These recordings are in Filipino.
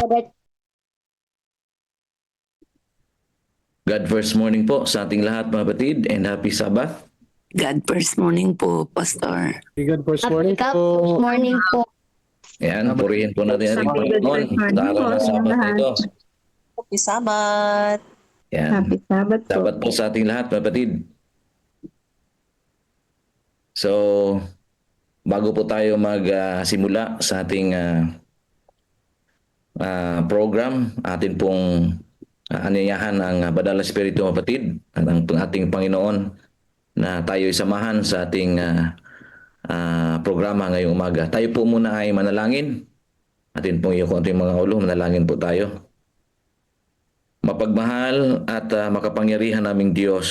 Robert. God first morning po sa ating lahat mga kapatid, and happy Sabbath. God first morning po, Pastor. Good first morning Good po. morning po. Ayan, purihin po natin ating Panginoon sa araw ng Sabbath na ito. Happy Sabbath! Ayan, Happy Sabbath po. Sabbath po sa ating lahat mga kapatid. So, bago po tayo magsimula sa ating program, atin pong anyayahan ang Banal na Espiritu mga kapatid at ang ating Panginoon na tayo samahan sa ating programa ngayong umaga. Tayo po muna ay manalangin. Atin pong iyo konting mga ulo, manalangin po tayo. Mapagmahal at makapangyarihan naming Diyos,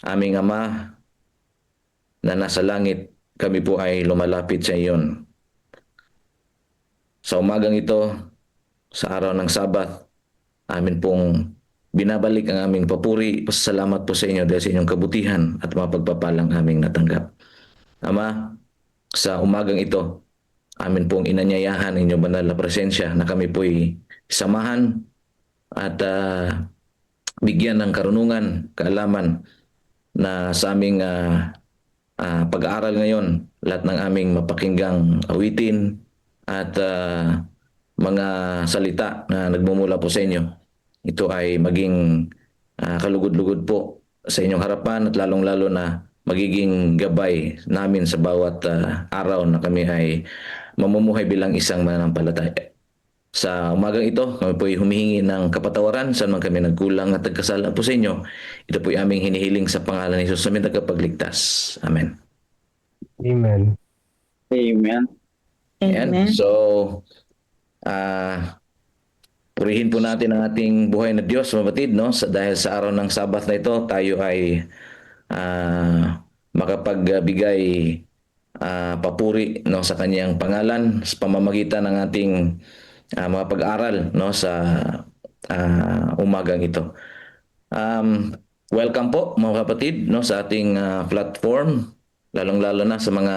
aming Ama na nasa langit, kami po ay lumalapit sa iyon. Sa umagang ito, sa araw ng Sabat, amin pong binabalik ang aming papuri, pasasalamat po sa inyo dahil sa inyong kabutihan at mga pagpapalang aming natanggap. Ama, sa umagang ito, amin pong inanyayahan inyong banal na presensya na kami po'y samahan at bigyan ng karunungan, kaalaman na sa aming pag-aaral ngayon, lahat ng aming mapakinggang awitin at mga salita na nagmumula po sa inyo, ito ay maging kalugod-lugod po sa inyong harapan at lalong-lalo na magiging gabay namin sa bawat araw na kami ay mamumuhay bilang isang mananampalataya. Sa umagang ito, kami po ay humihingi ng kapatawaran saan man kami nagkulang at nagkasala po sa inyo. Ito po ay aming hinihiling sa pangalan ni Jesus na aming tagapagligtas. Amen. Amen. Amen. Ayan. So, purihin po natin ang ating buhay na Diyos, mga kapatid, no? Dahil sa araw ng Sabat na ito, tayo ay makapagbigay papuri, no, sa kanyang pangalan sa pamamagitan ng ating mga pag-aral, no, sa umagang ito. Welcome po mga kapatid, no, sa ating platform, lalong-lalo na sa mga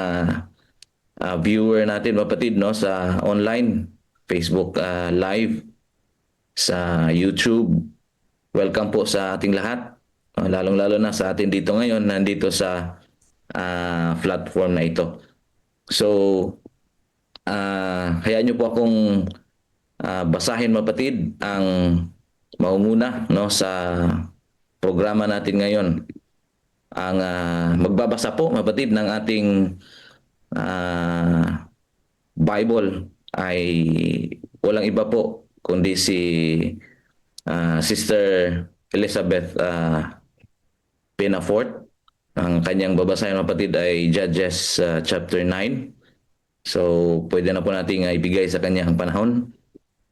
viewer natin mga kapatid, no, sa online, Facebook Live, sa YouTube. Welcome po sa ating lahat, lalong-lalo na sa atin dito ngayon, nandito sa platform na ito. So, hayaan niyo po akong basahin mga kapatid ang maunguna, no, sa programa natin ngayon. Ang magbabasa po mga kapatid ng ating Bible ay walang iba po kundi si Sister Elizabeth Pinafort. Ang kanyang babasahin mga kapatid ay Judges chapter 9. So, pwede na po nating ibigay sa kanya ang panahon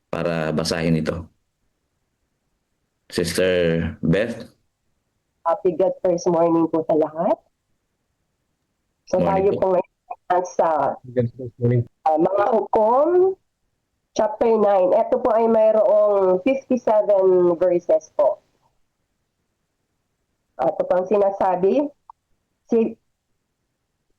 para basahin ito. Sister Beth. Happy God first morning po sa lahat. So Morning tayo po. po ngayon sa Good first morning. mga hukom, chapter 9. Ito po ay mayroong 57 verses po. Ito po ang sinasabi, si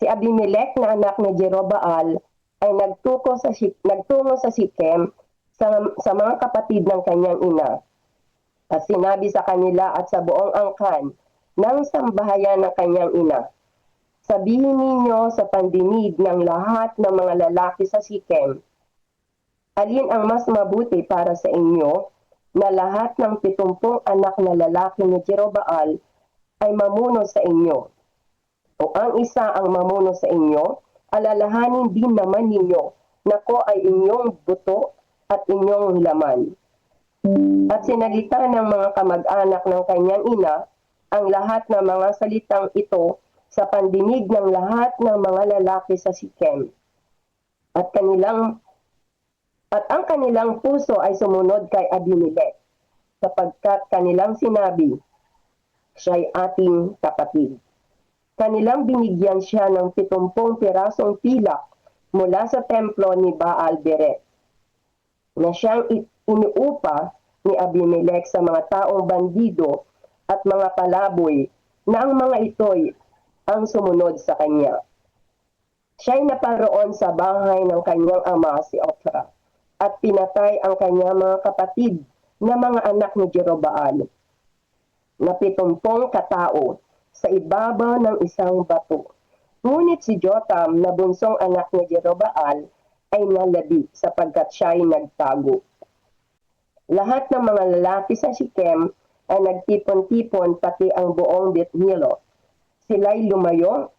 Abimelech na anak ni Jerobaal ay nagtungo sa Sikem sa mga kapatid ng kanyang ina. At sinabi sa kanila at sa buong angkan ng sambahayan ng kanyang ina, sabihin ninyo sa pandinig ng lahat ng mga lalaki sa Sikem, alin ang mas mabuti para sa inyo na lahat ng 70 anak na lalaki ni Jerobaal ay mamuno sa inyo, o ang isa ang mamuno sa inyo, alalahanin din naman ninyo na ko ay inyong buto at inyong laman. At sinalita ng mga kamag-anak ng kanyang ina ang lahat ng mga salitang ito sa pandinig ng lahat ng mga lalaki sa Sikem. At ang kanilang puso ay sumunod kay Abimelech, sapagkat kanilang sinabi, siya'y ating kapatid. Kanilang binigyan siya ng 70 pirasong pilak mula sa templo ni Baal Beret, na siyang iniupa ni Abimelech sa mga taong bandido at mga palaboy na ang mga ito'y ang sumunod sa kanya. Siya'y naparoon sa bahay ng kanyang ama si Oprah at pinatay ang kanyang mga kapatid na mga anak ni Jerobaal na 70 katao sa ibabaw ng isang bato. Ngunit si Jotam na bunsong anak ni Jerobaal ay nalabi sapagkat siya ay nagtago. Lahat ng mga lalaki sa Shechem ay nagtipon-tipon pati ang buong Beth Millo. Sila'y lumayo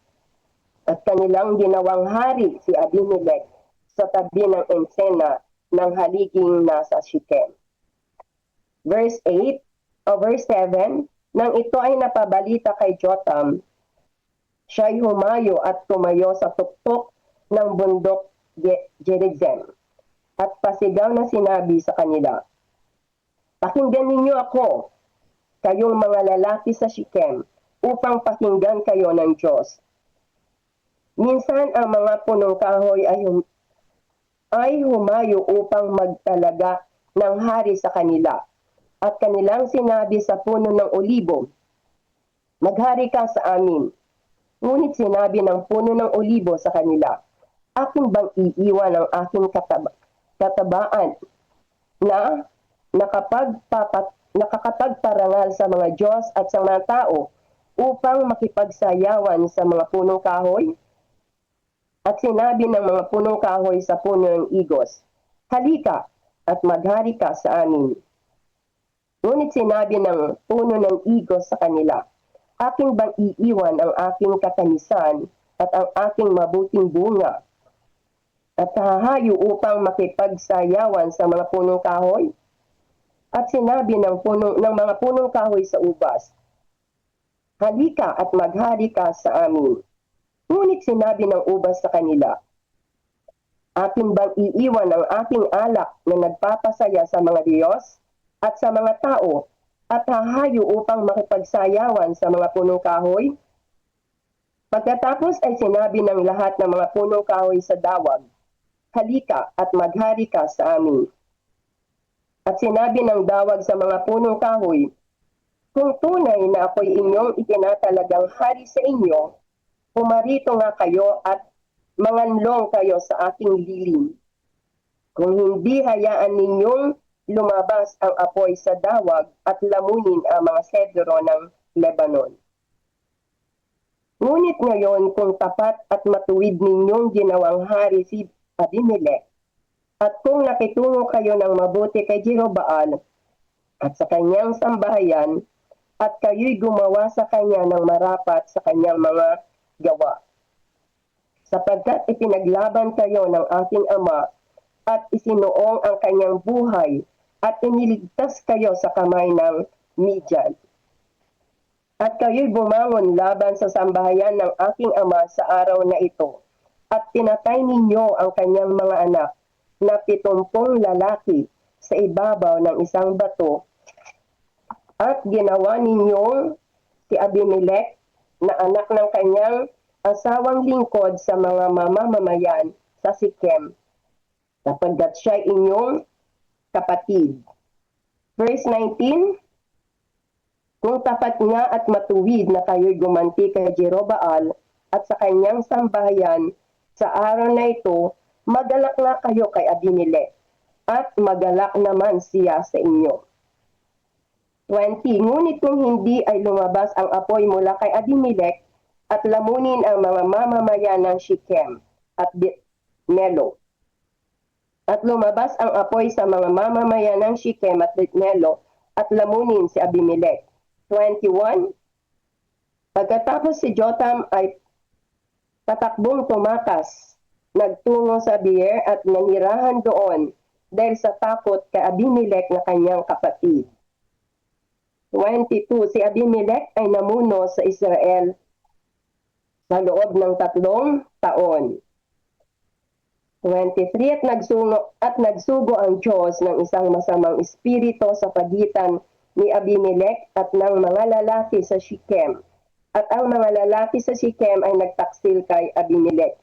at kanilang ginawang hari si Abimelech sa tabi ng ensena ng haliging nasa Shechem. Verse 8 o verse 7, nang ito ay napabalita kay Jotam, siya'y humayo at tumayo sa tuktok ng bundok Gerizim at pasigaw na sinabi sa kanila, pakinggan ninyo ako, kayong mga lalaki sa Shechem, upang pakinggan kayo ng Diyos. Minsan ang mga punong kahoy ay humayo upang magtalaga ng hari sa kanila. At kanilang sinabi sa puno ng olibo, maghari ka sa amin. Ngunit sinabi ng puno ng olibo sa kanila, akin bang iiwan ang aking katabaan na nakakapagparangal sa mga Diyos at sa mga tao upang makipagsayawan sa mga punong kahoy? At sinabi ng mga punong kahoy sa puno ng igos, halika at maghari ka sa amin. Ngunit sinabi ng puno ng igos sa kanila, aking bang iiwan ang aking katanisan at ang aking mabuting bunga at hahayo upang makipagsayawan sa mga punong kahoy? At sinabi ng mga punong kahoy sa ubas, halika at maghari ka sa amin. Ngunit sinabi ng ubas sa kanila, akin bang iiwan ang aking alak na nagpapasaya sa mga Diyos at sa mga tao at hahayo upang makipagsayawan sa mga punong kahoy? Pagkatapos ay sinabi ng lahat ng mga punong kahoy sa dawag, halika at maghari ka sa amin. At sinabi ng dawag sa mga punong kahoy, kung tunay na ako'y inyong itinatalagang hari sa inyo, pumarito nga kayo at manganlong kayo sa aking lilim. Kung hindi, hayaan ninyong lumabas ang apoy sa dawag at lamunin ang mga sedro ng Lebanon. Ngunit ngayon, kung tapat at matuwid ninyong ginawang hari si Abimelech, at kung nakitungo kayo ng mabuti kay Jerobaal at sa kanyang sambahayan, at kayo'y gumawa sa kanya ng marapat sa kanyang mga gawa, sapagkat ipinaglaban kayo ng aking ama at isinuong ang kanyang buhay at iniligtas kayo sa kamay ng Midian. At kayo'y bumangon laban sa sambahayan ng aking ama sa araw na ito, at pinatay ninyo ang kanyang mga anak na 70 lalaki sa ibabaw ng isang bato, at ginawa ninyong si Abimelech na anak ng kanyang asawang lingkod sa mga mamamayan sa Shechem, sapagkat siya inyong kapatid. Verse 19, kung tapat nga at matuwid na kayo'y gumanti kay Jerobaal at sa kanyang sambahayan sa araw na ito, magalak na kayo kay Abimelech at magalak naman siya sa inyo. 20, ngunit kung hindi ay lumabas ang apoy mula kay Abimelech at lamunin ang mga mamamayan ng Shechem at Millo, at lumabas ang apoy sa mga mamamayan ng Shechem at Millo at lamunin si Abimelech. 21, pagkatapos si Jotam ay tatakbong tumakas, nagtungo sa Beer at nanirahan doon dahil sa takot kay Abimelech na kanyang kapatid. 22, si Abimelech ay namuno sa Israel sa loob ng 3 taon. 23, at nagsugo ang Diyos ng isang masamang espiritu sa pagitan ni Abimelech at ng mga lalaki sa Shechem. At ang mga lalaki sa Shechem ay nagtaksil kay Abimelech.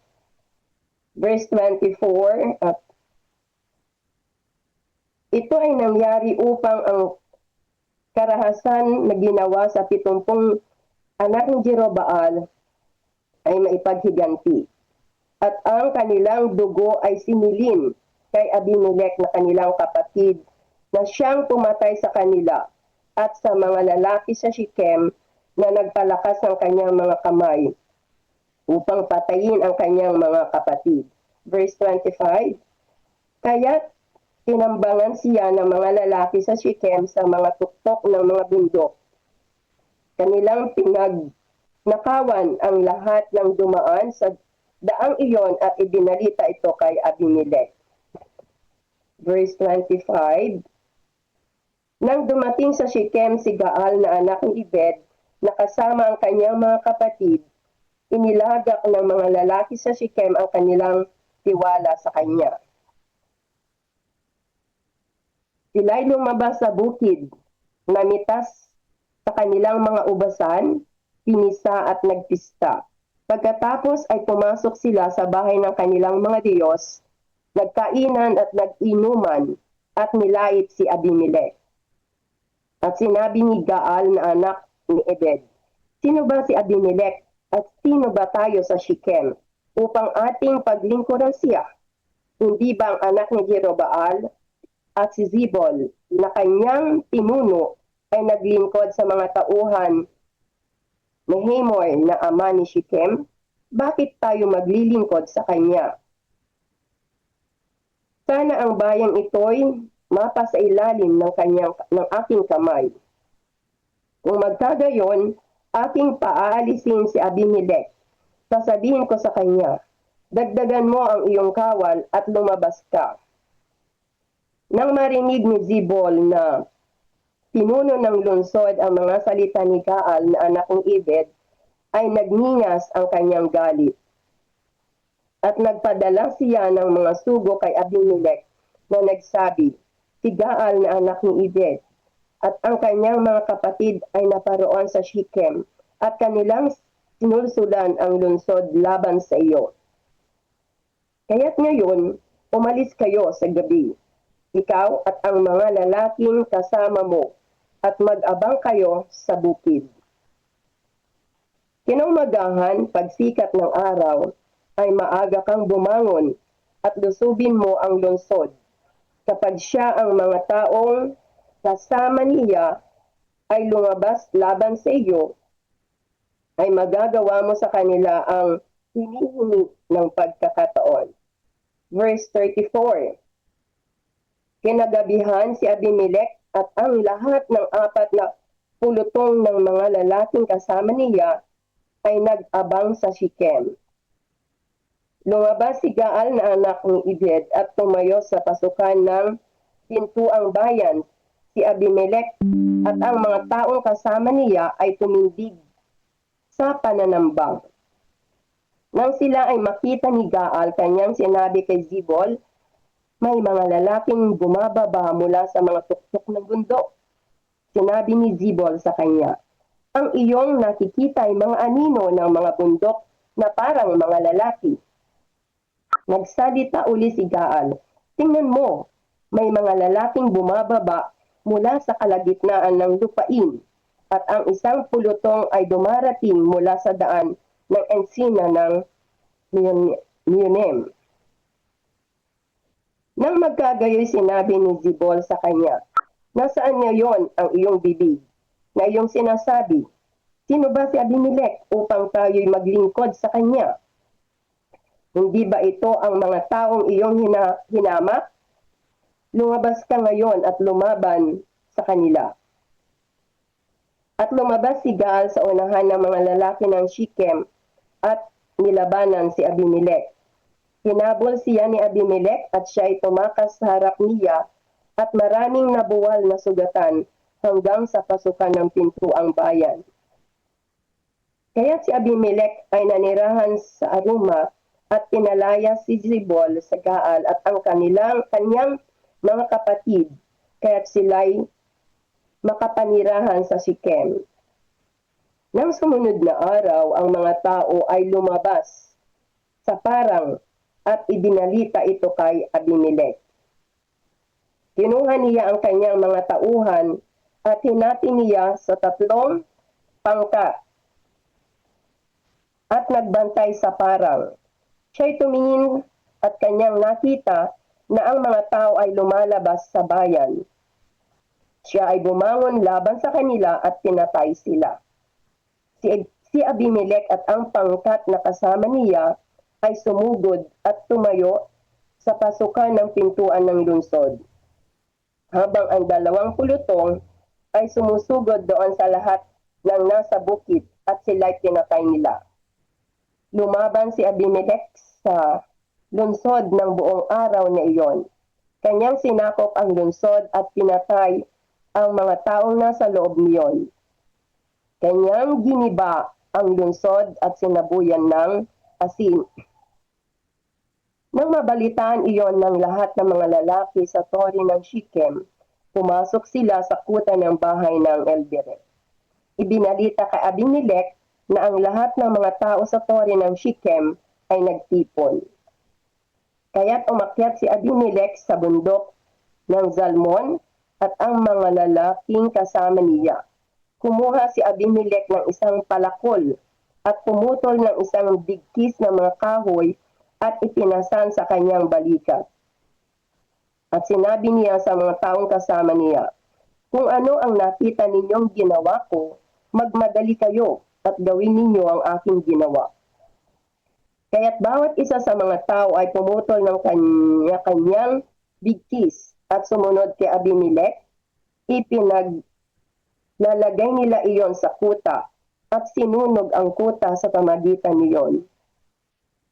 Verse 24, ito ay nangyari upang ang karahasan na ginawa sa 70 anak ni Jerobaal ay maipaghiganti. At ang kanilang dugo ay sinilin kay Abimelech na kanilang kapatid na siyang pumatay sa kanila at sa mga lalaki sa Shechem na nagpalakas ng kanyang mga kamay upang patayin ang kanyang mga kapatid. Verse 25, kaya't tinambangan siya ng mga lalaki sa Shechem sa mga tuktok ng mga bundok. Kanilang pinagnakawan ang lahat ng dumaan sa daang iyon at ibinalita ito kay Abimelech. Verse 25, nang dumating sa Shechem si Gaal na anak ni Ebed na kasama ang kanyang mga kapatid, inilagak ng mga lalaki sa Shechem ang kanilang tiwala sa kanya. Sila'y lumabas sa bukid, namitas sa kanilang mga ubasan, pinisa at nagpista. Pagkatapos ay pumasok sila sa bahay ng kanilang mga Diyos, nagkainan at nag-inuman at nilait si Abimelech. At sinabi ni Gaal na anak ni Ebed, sino ba si Abimelech at sino ba tayo sa Shechem upang ating paglingkuran siya? Hindi ba ang anak ni Jerobaal at si Zibol na kanyang pinuno ay naglingkod sa mga tauhan ni Hamor na ama ni Shechem? Bakit tayo maglilingkod sa kanya? Sana ang bayang ito'y mapa sa ilalim ng aking kamay. Kung magkagayon, aking paaalisin si Abimelech. Sasabihin ko sa kanya, dagdagan mo ang iyong kawal at lumabas ka. Nang marinig ni Zibol na pinuno ng lungsod ang mga salita ni Gaal na anak ni Ebed, ay nagningas ang kanyang galit. At nagpadala siya ng mga sugo kay Abimelech na nagsabi, si Gaal na anak ni Ebed at ang kanyang mga kapatid ay naparoon sa Shechem at kanilang sinulsulan ang lungsod laban sa iyo. Kaya't ngayon, umalis kayo sa gabi, ikaw at ang mga lalaking kasama mo, at mag-abang kayo sa bukid. Kinaumagahan, pagsikat ng araw, ay maaga kang bumangon at lusubin mo ang lungsod. Kapag siya ang mga taong kasama niya ay lumabas laban sa iyo, ay magagawa mo sa kanila ang hinihingi ng pagkakataon. Verse 34, kinagabihan si Abimelech at ang lahat ng 40 ng mga lalaking kasama niya ay nag-abang sa Shechem. Lumabas si Gaal na anak ni Ebed at tumayo sa pasukan ng pintuang bayan. Si Abimelech at ang mga taong kasama niya ay tumindig sa pananambang. Nang sila ay makita ni Gaal, kanyang sinabi kay Zibol, may mga lalaking bumababa mula sa mga tuktok ng bundok. Sinabi ni Zibol sa kanya, ang iyong nakikita ay mga anino ng mga bundok na parang mga lalaki. Nagsalita uli si Gaal, tingnan mo, may mga lalaking bumababa mula sa kalagitnaan ng lupain at ang isang pulutong ay dumarating mula sa daan ng ensina ng Meunem. Nang magkagayoy sinabi ni Zibol sa kanya, nasaan ngayon ang iyong bibig na iyong sinasabi? Sino ba si Abimelech upang tayo'y maglingkod sa kanya? Hindi ba ito ang mga taong iyong hinamak? Lumabas ka ngayon at lumaban sa kanila. At lumabas si Gaal sa unahan ng mga lalaki ng Shechem at nilabanan si Abimelech. Hinabol siya ni Abimelech at siya ay tumakas sa harap niya at maraming nabuwal na sugatan hanggang sa pasukan ng pintuang bayan. Kaya si Abimelech ay nanirahan sa Aruma at pinalaya si Zibol sa Gaal at ang kanyang mga kapatid, kaya't sila'y makapanirahan sa Shechem. Nang sumunod na araw, ang mga tao ay lumabas sa parang at ibinalita ito kay Abimelech. Kinuha niya ang kanyang mga tauhan at hinati niya sa 3 pangkat at nagbantay sa parang. Siya'y tumingin at kanyang nakita na ang mga tao ay lumalabas sa bayan. Siya ay bumangon laban sa kanila at pinatay sila. Si Abimelech at ang pangkat na kasama niya ay sumugod at tumayo sa pasukan ng pintuan ng lungsod. Habang ang 20 pulutong ay sumusugod doon sa lahat ng nasa bukid at sila'y pinatay nila. Lumaban si Abimelech sa lungsod ng buong araw na iyon. Kanyang sinakop ang lungsod at pinatay ang mga taong nasa loob niyon. Kanyang giniba ang lungsod at sinabuyan ng asin. Nang mabalitaan iyon ng lahat ng mga lalaki sa tori ng Shechem, pumasok sila sa kuta ng bahay ng Elberet. Ibinalita kay Abimelech na ang lahat ng mga tao sa tori ng Shechem ay nagtipon. Kaya't umakyat si Abimelech sa bundok ng Zalmon at ang mga lalaking kasama niya. Kumuha si Abimelech ng isang palakol at pumutol ng isang bigkis ng mga kahoy at ipinasan sa kanyang balikat. At sinabi niya sa mga taong kasama niya, "Kung ano ang nakita ninyong ginawa ko, magmadali kayo at gawin ninyo ang aking ginawa." Kaya't bawat isa sa mga tao ay pumutol ng kanya-kanyang bigkis at sumunod kay Abimelech. Ipinaglalagay nila iyon sa kuta at sinunog ang kuta sa pamagitan niyon.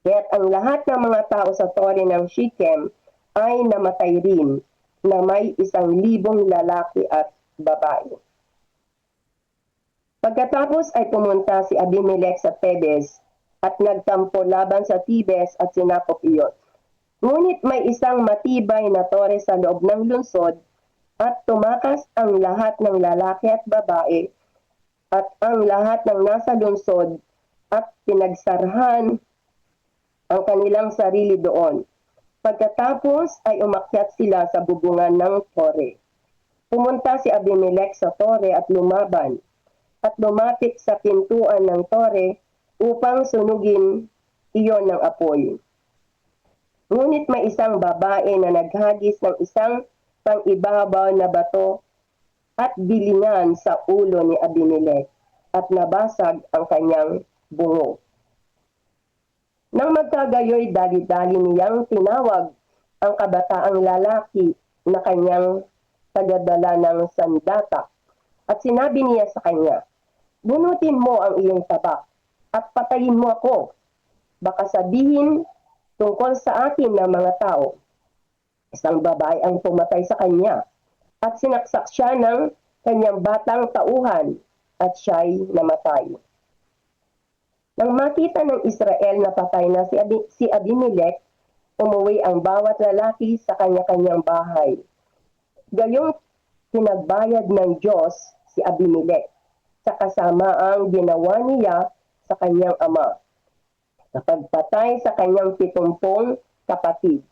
Kaya't ang lahat ng mga tao sa tori ng Shechem ay namatay rin, na may 1,000 lalaki at babae. Pagkatapos ay pumunta si Abimelech sa Tebes at nagtampo laban sa Tebes at sinakop iyon. Ngunit may isang matibay na tore sa loob ng lungsod at tumakas ang lahat ng lalaki at babae at ang lahat ng nasa lungsod at pinagsarhan ang kanilang sarili doon. Pagkatapos ay umakyat sila sa bubungan ng tore. Pumunta si Abimelech sa tore at lumaban at lumapit sa pintuan ng tore upang sunugin iyon ng apoy. Ngunit may isang babae na naghagis ng isang pang-ibabaw na bato at bilingan sa ulo ni Abimelech at nabasag ang kanyang bungo. Nang magkagayoy, dali-dali niyang tinawag ang kabataang lalaki na kanyang tagadala ng sandata at sinabi niya sa kanya, "Bunutin mo ang iyong tabak at patayin mo ako. Baka sabihin tungkol sa akin ng mga tao." Isang babae ang pumatay sa kanya at sinaksak siya ng kanyang batang tauhan at siya'y namatay. Nang makita ng Israel na patay na si Abimelech, umuwi ang bawat lalaki sa kanya-kanyang bahay. Gayong pinagbayad ng Diyos si Abimelech sa kasamaang ginawa niya sa kanyang ama, sa pagpatay sa kanyang 70 kapatid.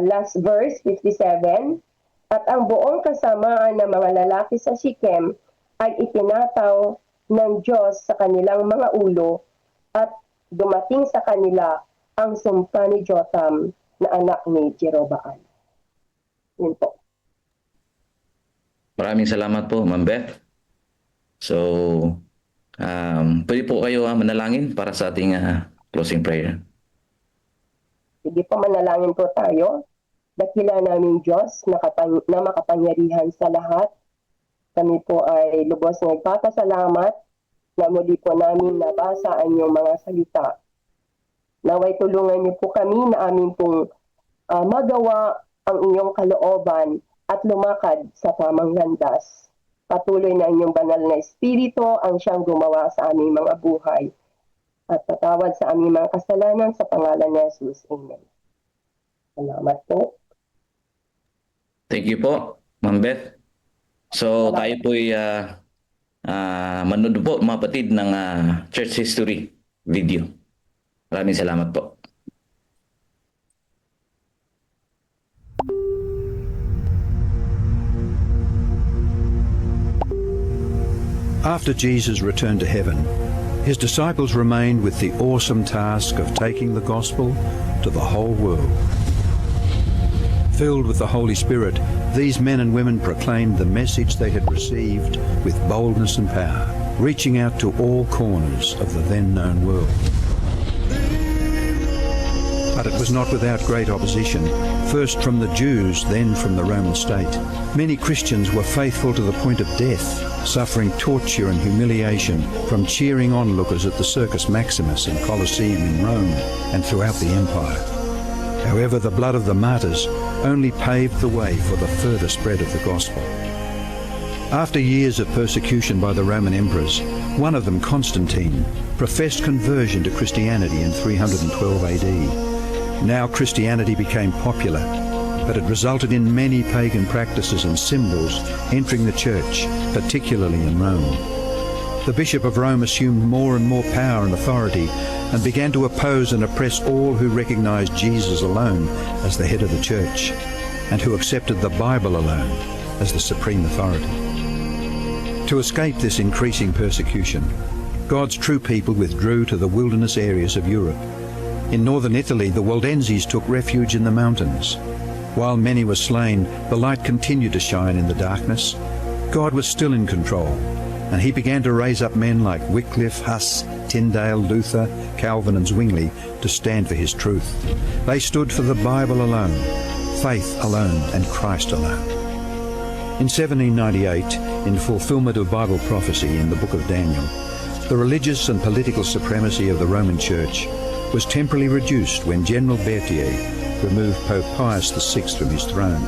Last verse, 57, "At ang buong kasamaan ng mga lalaki sa Shechem ay itinataw ng Diyos sa kanilang mga ulo at dumating sa kanila ang sumpa ni Jotham na anak ni Jeroboam." Yun po. Maraming salamat po, Ma'am Beth. So, pwede po kayo manalangin para sa ating closing prayer. Sige po, manalangin po tayo. Dakila naming Diyos na makapangyarihan sa lahat. Kami po ay lubos na nagpapasalamat na muli po namin nabasa ang inyong mga salita. Naway tulungan niyo po kami na amin pong magawa ang inyong kalooban at lumakad sa tamang landas. Patuloy na inyong banal na espiritu ang siyang gumawa sa aming mga buhay at patawad sa aming mga kasalanan sa pangalan ni Jesus. Amen. Salamat po. Thank you po, Ma'am Beth. So, tayo po'y manood po, mga kapatid, ng church history video. Maraming salamat po. After Jesus returned to heaven, his disciples remained with the awesome task of taking the gospel to the whole world. Filled with the Holy Spirit, these men and women proclaimed the message they had received with boldness and power, reaching out to all corners of the then known world. But it was not without great opposition, first from the Jews, then from the Roman state. Many Christians were faithful to the point of death, suffering torture and humiliation from cheering onlookers at the Circus Maximus and Colosseum in Rome and throughout the empire. However, the blood of the martyrs only paved the way for the further spread of the gospel. After years of persecution by the Roman emperors, one of them, Constantine, professed conversion to Christianity in 312 AD. Now Christianity became popular, but it resulted in many pagan practices and symbols entering the church, particularly in Rome. The Bishop of Rome assumed more and more power and authority and began to oppose and oppress all who recognized Jesus alone as the head of the church and who accepted the Bible alone as the supreme authority. To escape this increasing persecution, God's true people withdrew to the wilderness areas of Europe. In northern Italy, the Waldenses took refuge in the mountains. While many were slain, the light continued to shine in the darkness. God was still in control, and he began to raise up men like Wycliffe, Huss, Tyndale, Luther, Calvin and Zwingli to stand for his truth. They stood for the Bible alone, faith alone and Christ alone. In 1798, in fulfillment of Bible prophecy in the book of Daniel, the religious and political supremacy of the Roman Church was temporarily reduced when General Berthier removed Pope Pius VI from his throne.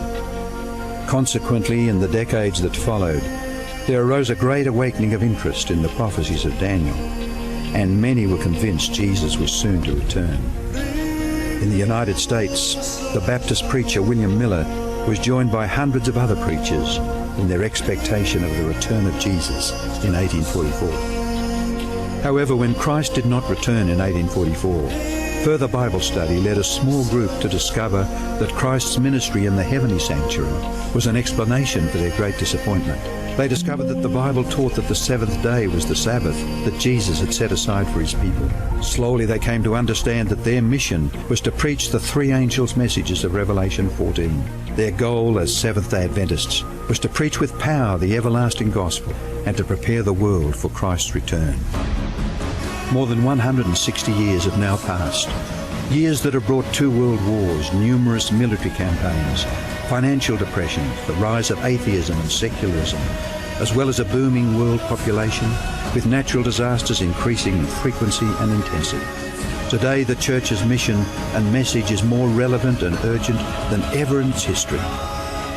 Consequently, in the decades that followed, there arose a great awakening of interest in the prophecies of Daniel, and many were convinced Jesus was soon to return. In the United States, the Baptist preacher William Miller was joined by hundreds of other preachers in their expectation of the return of Jesus in 1844. However, when Christ did not return in 1844, further Bible study led a small group to discover that Christ's ministry in the heavenly sanctuary was an explanation for their great disappointment. They discovered that the Bible taught that the seventh day was the Sabbath that Jesus had set aside for his people. Slowly they came to understand that their mission was to preach the three angels' messages of Revelation 14. Their goal as Seventh-day Adventists was to preach with power the everlasting gospel and to prepare the world for Christ's return. More than 160 years have now passed, years that have brought 2 world wars, numerous military campaigns, financial depression, the rise of atheism and secularism, as well as a booming world population, with natural disasters increasing in frequency and intensity. Today, the Church's mission and message is more relevant and urgent than ever in its history.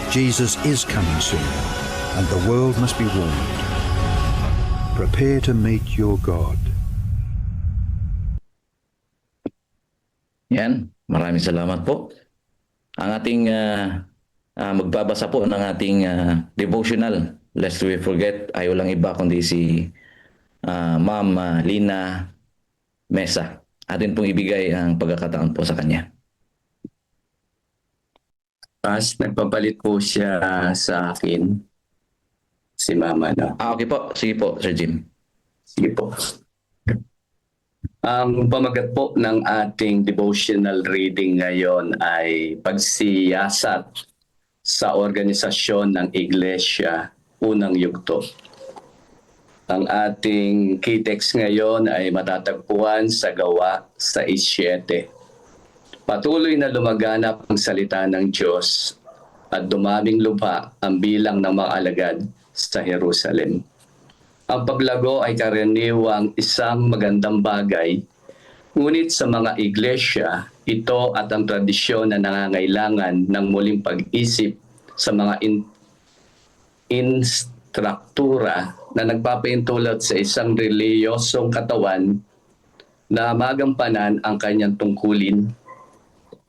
Jesus is coming soon, and the world must be warned. Prepare to meet your God. Yan, maraming salamat po. Ang ating magbabasa po ng ating devotional, lest we forget, ay walang iba kundi si Ma'am Lina Mesa. Atin pong ibigay ang pagkakataon po sa kanya. Nagpapalit po siya sa akin, si Mama, no? Okay po. Sige po, Sir Jim. Sige po. Ang pamagat po ng ating devotional reading ngayon ay pagsiyasat sa organisasyon ng Iglesia Unang Yugto. Ang ating key text ngayon ay matatagpuan sa Gawa 6:7. Patuloy na lumaganap ang salita ng Diyos at dumaming lubha ang bilang ng mga alagad sa Jerusalem. Ang paglago ay karaniwang isang magandang bagay, ngunit sa mga iglesia, ito at ang tradisyon na nangangailangan ng muling pag-isip sa mga instruktura na nagpapaintulot sa isang reliyosong katawan na magampanan ang kanyang tungkulin.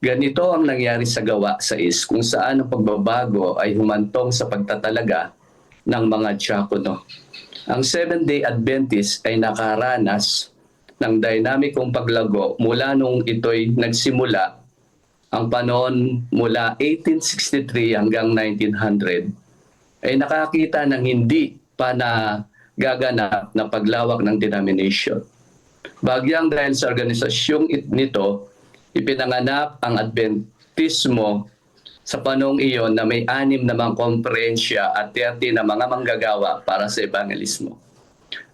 Ganito ang nangyari sa Gawa 6, kung saan ang pagbabago ay humantong sa pagtatalaga ng mga diakono. Ang Seventh-day Adventist ay nakaranas ng dinamikong paglago mula nung ito'y nagsimula, ang panahon mula 1863 hanggang 1900, ay nakakita ng hindi pa na gaganap na paglawak ng denomination. Bagyang dahil sa organisasyong nito, ipinanganap ang Adventismo sa panahong iyon na may 6 na mga komperensya at 30 na mga manggagawa para sa evangelismo.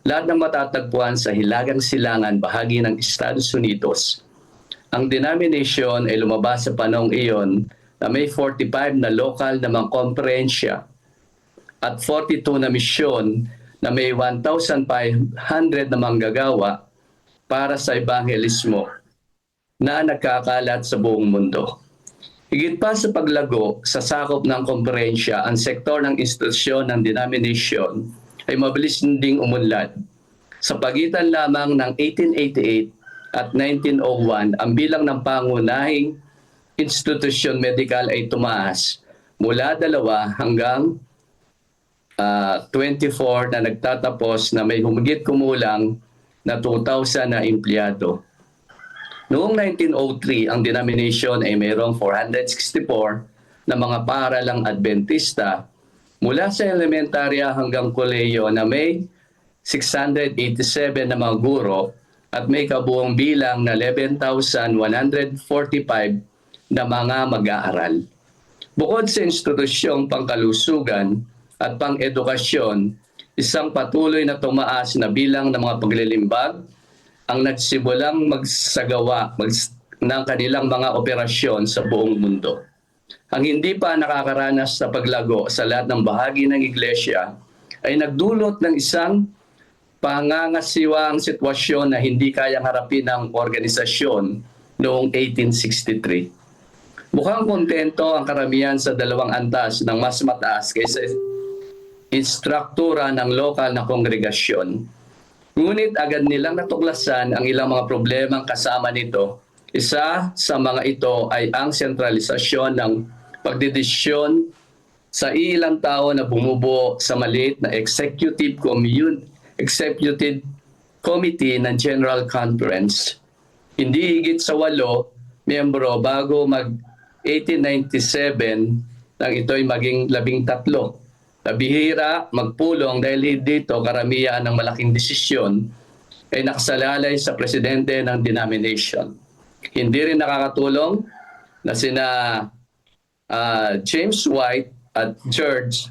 Lahat ng matatagpuan sa Hilagang Silangan, bahagi ng Estados Unidos. Ang denomination ay lumabas sa panahong iyon na may 45 na local na mga komperensya at 42 na misyon na may 1,500 na manggagawa para sa evangelismo na nagkakalat sa buong mundo. Higit pa sa paglago sa sakop ng komperensya, ang sektor ng institusyon ng denomination ay mabilis ding umunlad. Sa pagitan lamang ng 1888 at 1901, ang bilang ng pangunahing institusyon medical ay tumaas mula 2 hanggang 24 na nagtatapos na may humigit kumulang na 2,000 na empleyado. Noong 1903, ang denomination ay mayroong 464 na mga paaralang Adventista mula sa elementarya hanggang kolehiyo na may 687 na mga guro at may kabuong bilang na 11,145 na mga mag-aaral. Bukod sa institusyong pangkalusugan at pang-edukasyon, isang patuloy na tumaas na bilang ng mga paglilimbag ang nagsimulang magsagawa ng kanilang mga operasyon sa buong mundo. Ang hindi pa nakakaranas sa paglago sa lahat ng bahagi ng iglesia ay nagdulot ng isang pangangasiwang sitwasyon na hindi kayang harapin ng organisasyon noong 1863. Mukhang kontento ang karamihan sa 2 antas ng mas mataas kaysa instruktura ng lokal na kongregasyon. Ngunit agad nilang natuklasan ang ilang mga problemang kasama nito. Isa sa mga ito ay ang sentralisasyon ng pagdedesisyon sa ilang tao na bumubuo sa maliit na executive committee ng General Conference. Hindi higit sa 8 miyembro bago mag-1897 nang ito'y maging 13. Bihira magpulong dahil dito karamihan ng malaking desisyon ay nakasalalay sa presidente ng denomination. Hindi rin nakakatulong na sina James White at George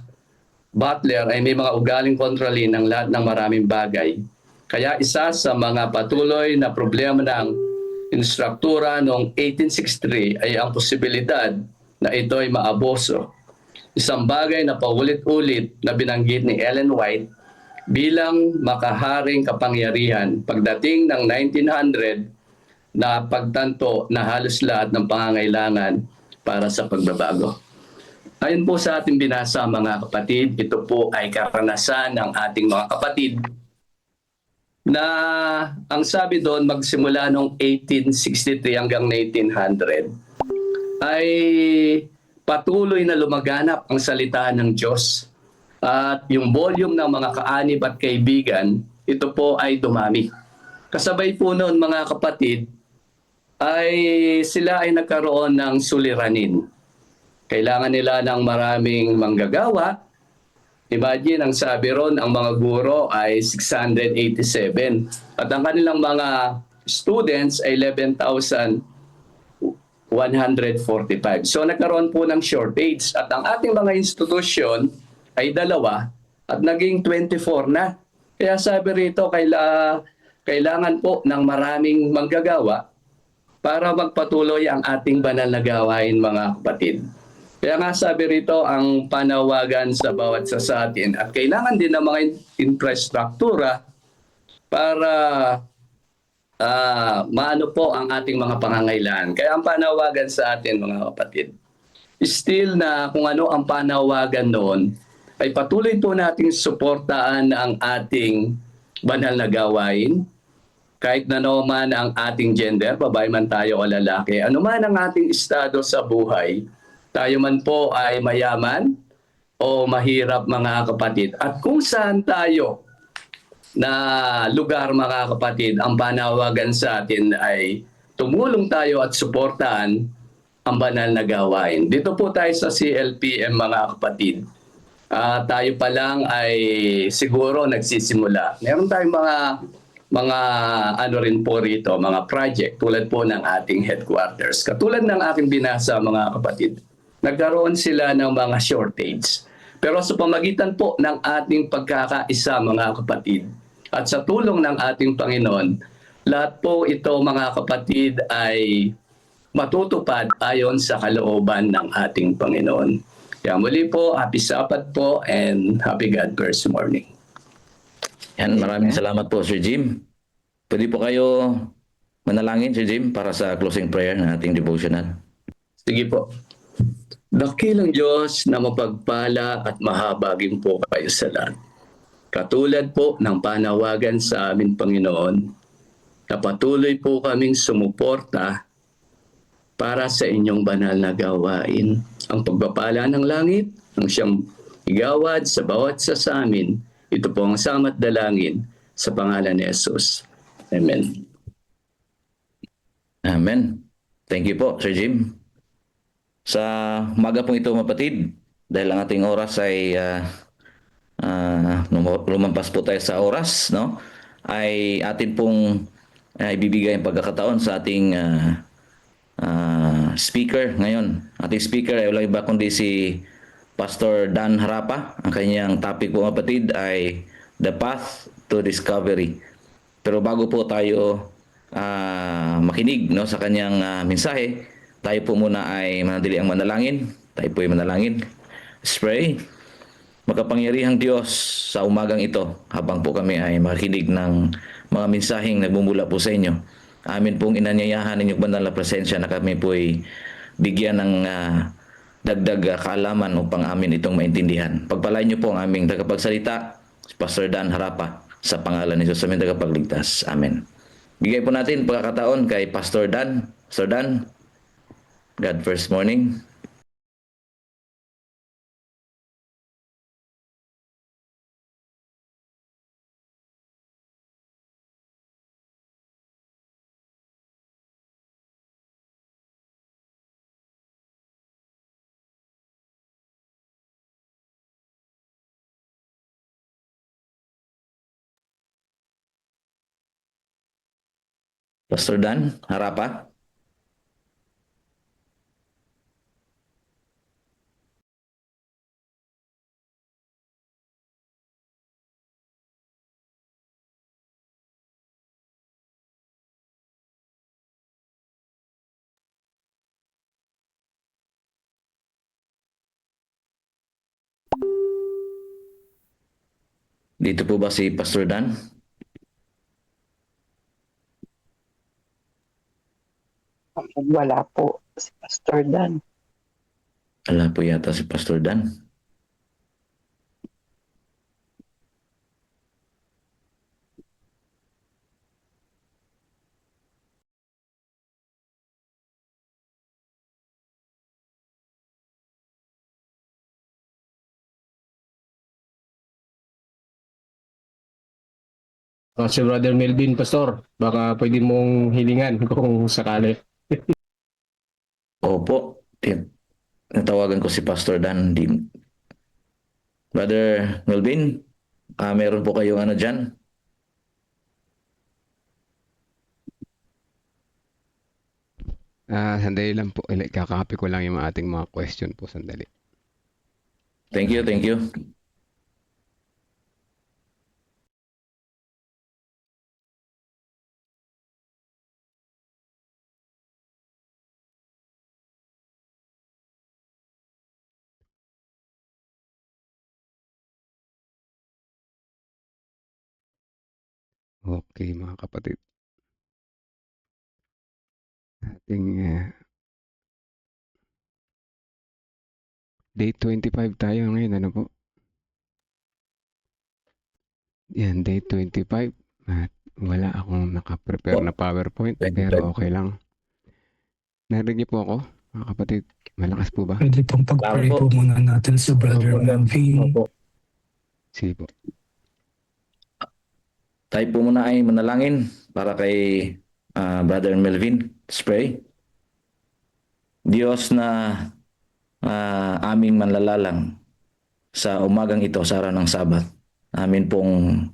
Butler ay may mga ugaling kontrolin ng lahat ng maraming bagay. Kaya isa sa mga patuloy na problema ng instruktura noong 1863 ay ang posibilidad na ito ay maaboso. Isang bagay na paulit-ulit na binanggit ni Ellen White bilang makaharing kapangyarihan pagdating ng 1900 na pagtanto na halos lahat ng pangangailangan para sa pagbabago. Ayon po sa ating binasa mga kapatid, ito po ay karanasan ng ating mga kapatid na ang sabi doon magsimula noong 1863 hanggang 1900 ay patuloy na lumaganap ang salita ng Diyos at yung volume ng mga kaanib at kaibigan, ito po ay dumami. Kasabay po noon mga kapatid, ay sila ay nagkaroon ng suliranin. Kailangan nila ng maraming manggagawa. Imagine, ang sabi ron, ang mga guro ay 687 at ang kanilang mga students ay 11,145. So nagkaroon po ng shortage at ang ating mga institusyon ay 2 at naging 24 na. Kaya sabi rito, kailangan po ng maraming manggagawa para magpatuloy ang ating banal na gawain mga kapatid. Kaya nga sabi rito, ang panawagan sa bawat isa sa atin at kailangan din ng mga infrastruktura para maano po ang ating mga pangangailangan. Kaya ang panawagan sa atin mga kapatid, still na kung ano ang panawagan noon, ay patuloy po nating suportaan ang ating banal na gawain, kahit na naman ang ating gender, babae man tayo o lalaki, anuman ang ating estado sa buhay, tayo man po ay mayaman o mahirap mga kapatid. At kung saan tayo na lugar mga kapatid, ang panawagan sa atin ay tumulong tayo at suportahan ang banal na gawain. Dito po tayo sa CLPM mga kapatid. Tayo pa lang ay siguro nagsisimula. Meron tayong mga ano rin po rito, mga project tulad po ng ating headquarters. Katulad ng aking binasa mga kapatid. nagkaroon sila ng mga shortage. Pero sa pamagitan po ng ating pagkakaisa, mga kapatid, at sa tulong ng ating Panginoon, lahat po ito, mga kapatid, ay matutupad ayon sa kalooban ng ating Panginoon. Kaya muli po, happy Sabbath po and happy God First Morning. Yan, maraming salamat po, Sir Jim. Pwede po kayo manalangin, Sir Jim, para sa closing prayer ng ating devotional. Sige po. Dakilang Diyos na mapagpala at mahabagin po kayo sa lahat. Katulad po ng panawagan sa amin, Panginoon, na patuloy po kaming sumuporta para sa inyong banal na gawain. Ang pagpapala ng langit, ang siyang igawad sa bawat isa sa amin, ito po ang samat dalangin sa pangalan ni Jesus. Amen. Amen. Thank you po, Sir Jim. Sa umaga pong ito, mapatid, dahil ang ating oras ay lumampas po tayo sa oras, no? Ay atin pong ibibigay ang pagkakataon sa ating speaker ngayon. Ating speaker ay walang iba kundi si Pastor Dan Harapa. Ang kanyang topic po, mapatid, ay The Path to Discovery. Pero bago po tayo makinig, no, sa kanyang mensahe, tayo po muna ay manadili ang manalangin. Tayo po ay manalangin. Let's pray. Makapangyarihang Diyos, sa umagang ito, habang po kami ay makikinig ng mga mensaheng nagmumula po sa inyo, amin pong inanyayahan inyong banal na presensya na kami po ay bigyan ng dagdag kaalaman upang amin itong maintindihan. Pagpalain niyo po ang aming tagapagsalita, Pastor Dan Harapa, sa pangalan ni Jesus, aming tagapagligtas. Amen. Bigay po natin pagkakataon kay Pastor Dan. Pastor Dan, God First Morning. Pastor Dan Harapa. Dito po ba si Pastor Dan? Wala po si Pastor Dan. Wala po yata si Pastor Dan. Si Brother Melvin, Pastor, baka pwede mong hilingan kung sakali. Opo. Natawagan ko si Pastor Dan. Brother Melvin, meron po kayong ano dyan? Sandali lang po. Kakakapi ko lang yung ating mga question po. Sandali. Thank you, thank you. Okay, mga kapatid. Ating day 25 tayo ngayon. Ano po? Yan, day 25. At wala akong nakaprepare na PowerPoint. 25. Pero okay lang. Narinig niyo po ako, mga kapatid? Malakas po ba? Pwede pong pag-pray Tama po. po muna natin sa Brother Melvin. Opo. Sige po. Tayo po muna ay manalangin para kay Brother Melvin. Let's pray. Diyos na aming manlalalang sa umagang ito, sa araw ng Sabat, amin pong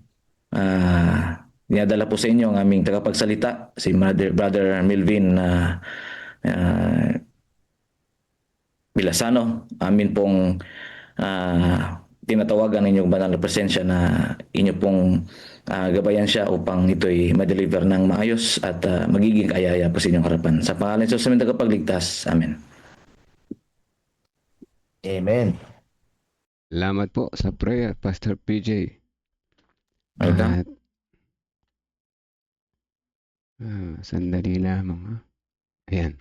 dinadala po sa inyo ang aming tagapagsalita, si Brother Melvin, Bilasano, amin pong tinatawagan ng inyong banal na presensya na inyo pong gabayan siya upang ito'y ma-deliver ng maayos at magiging kayaya po sa inyong harapan. Sa pangalan ng Diyos namin tagapagligtas. Amen. Amen. Salamat po sa prayer, Pastor PJ. Welcome. At sandali lamang. Ayan.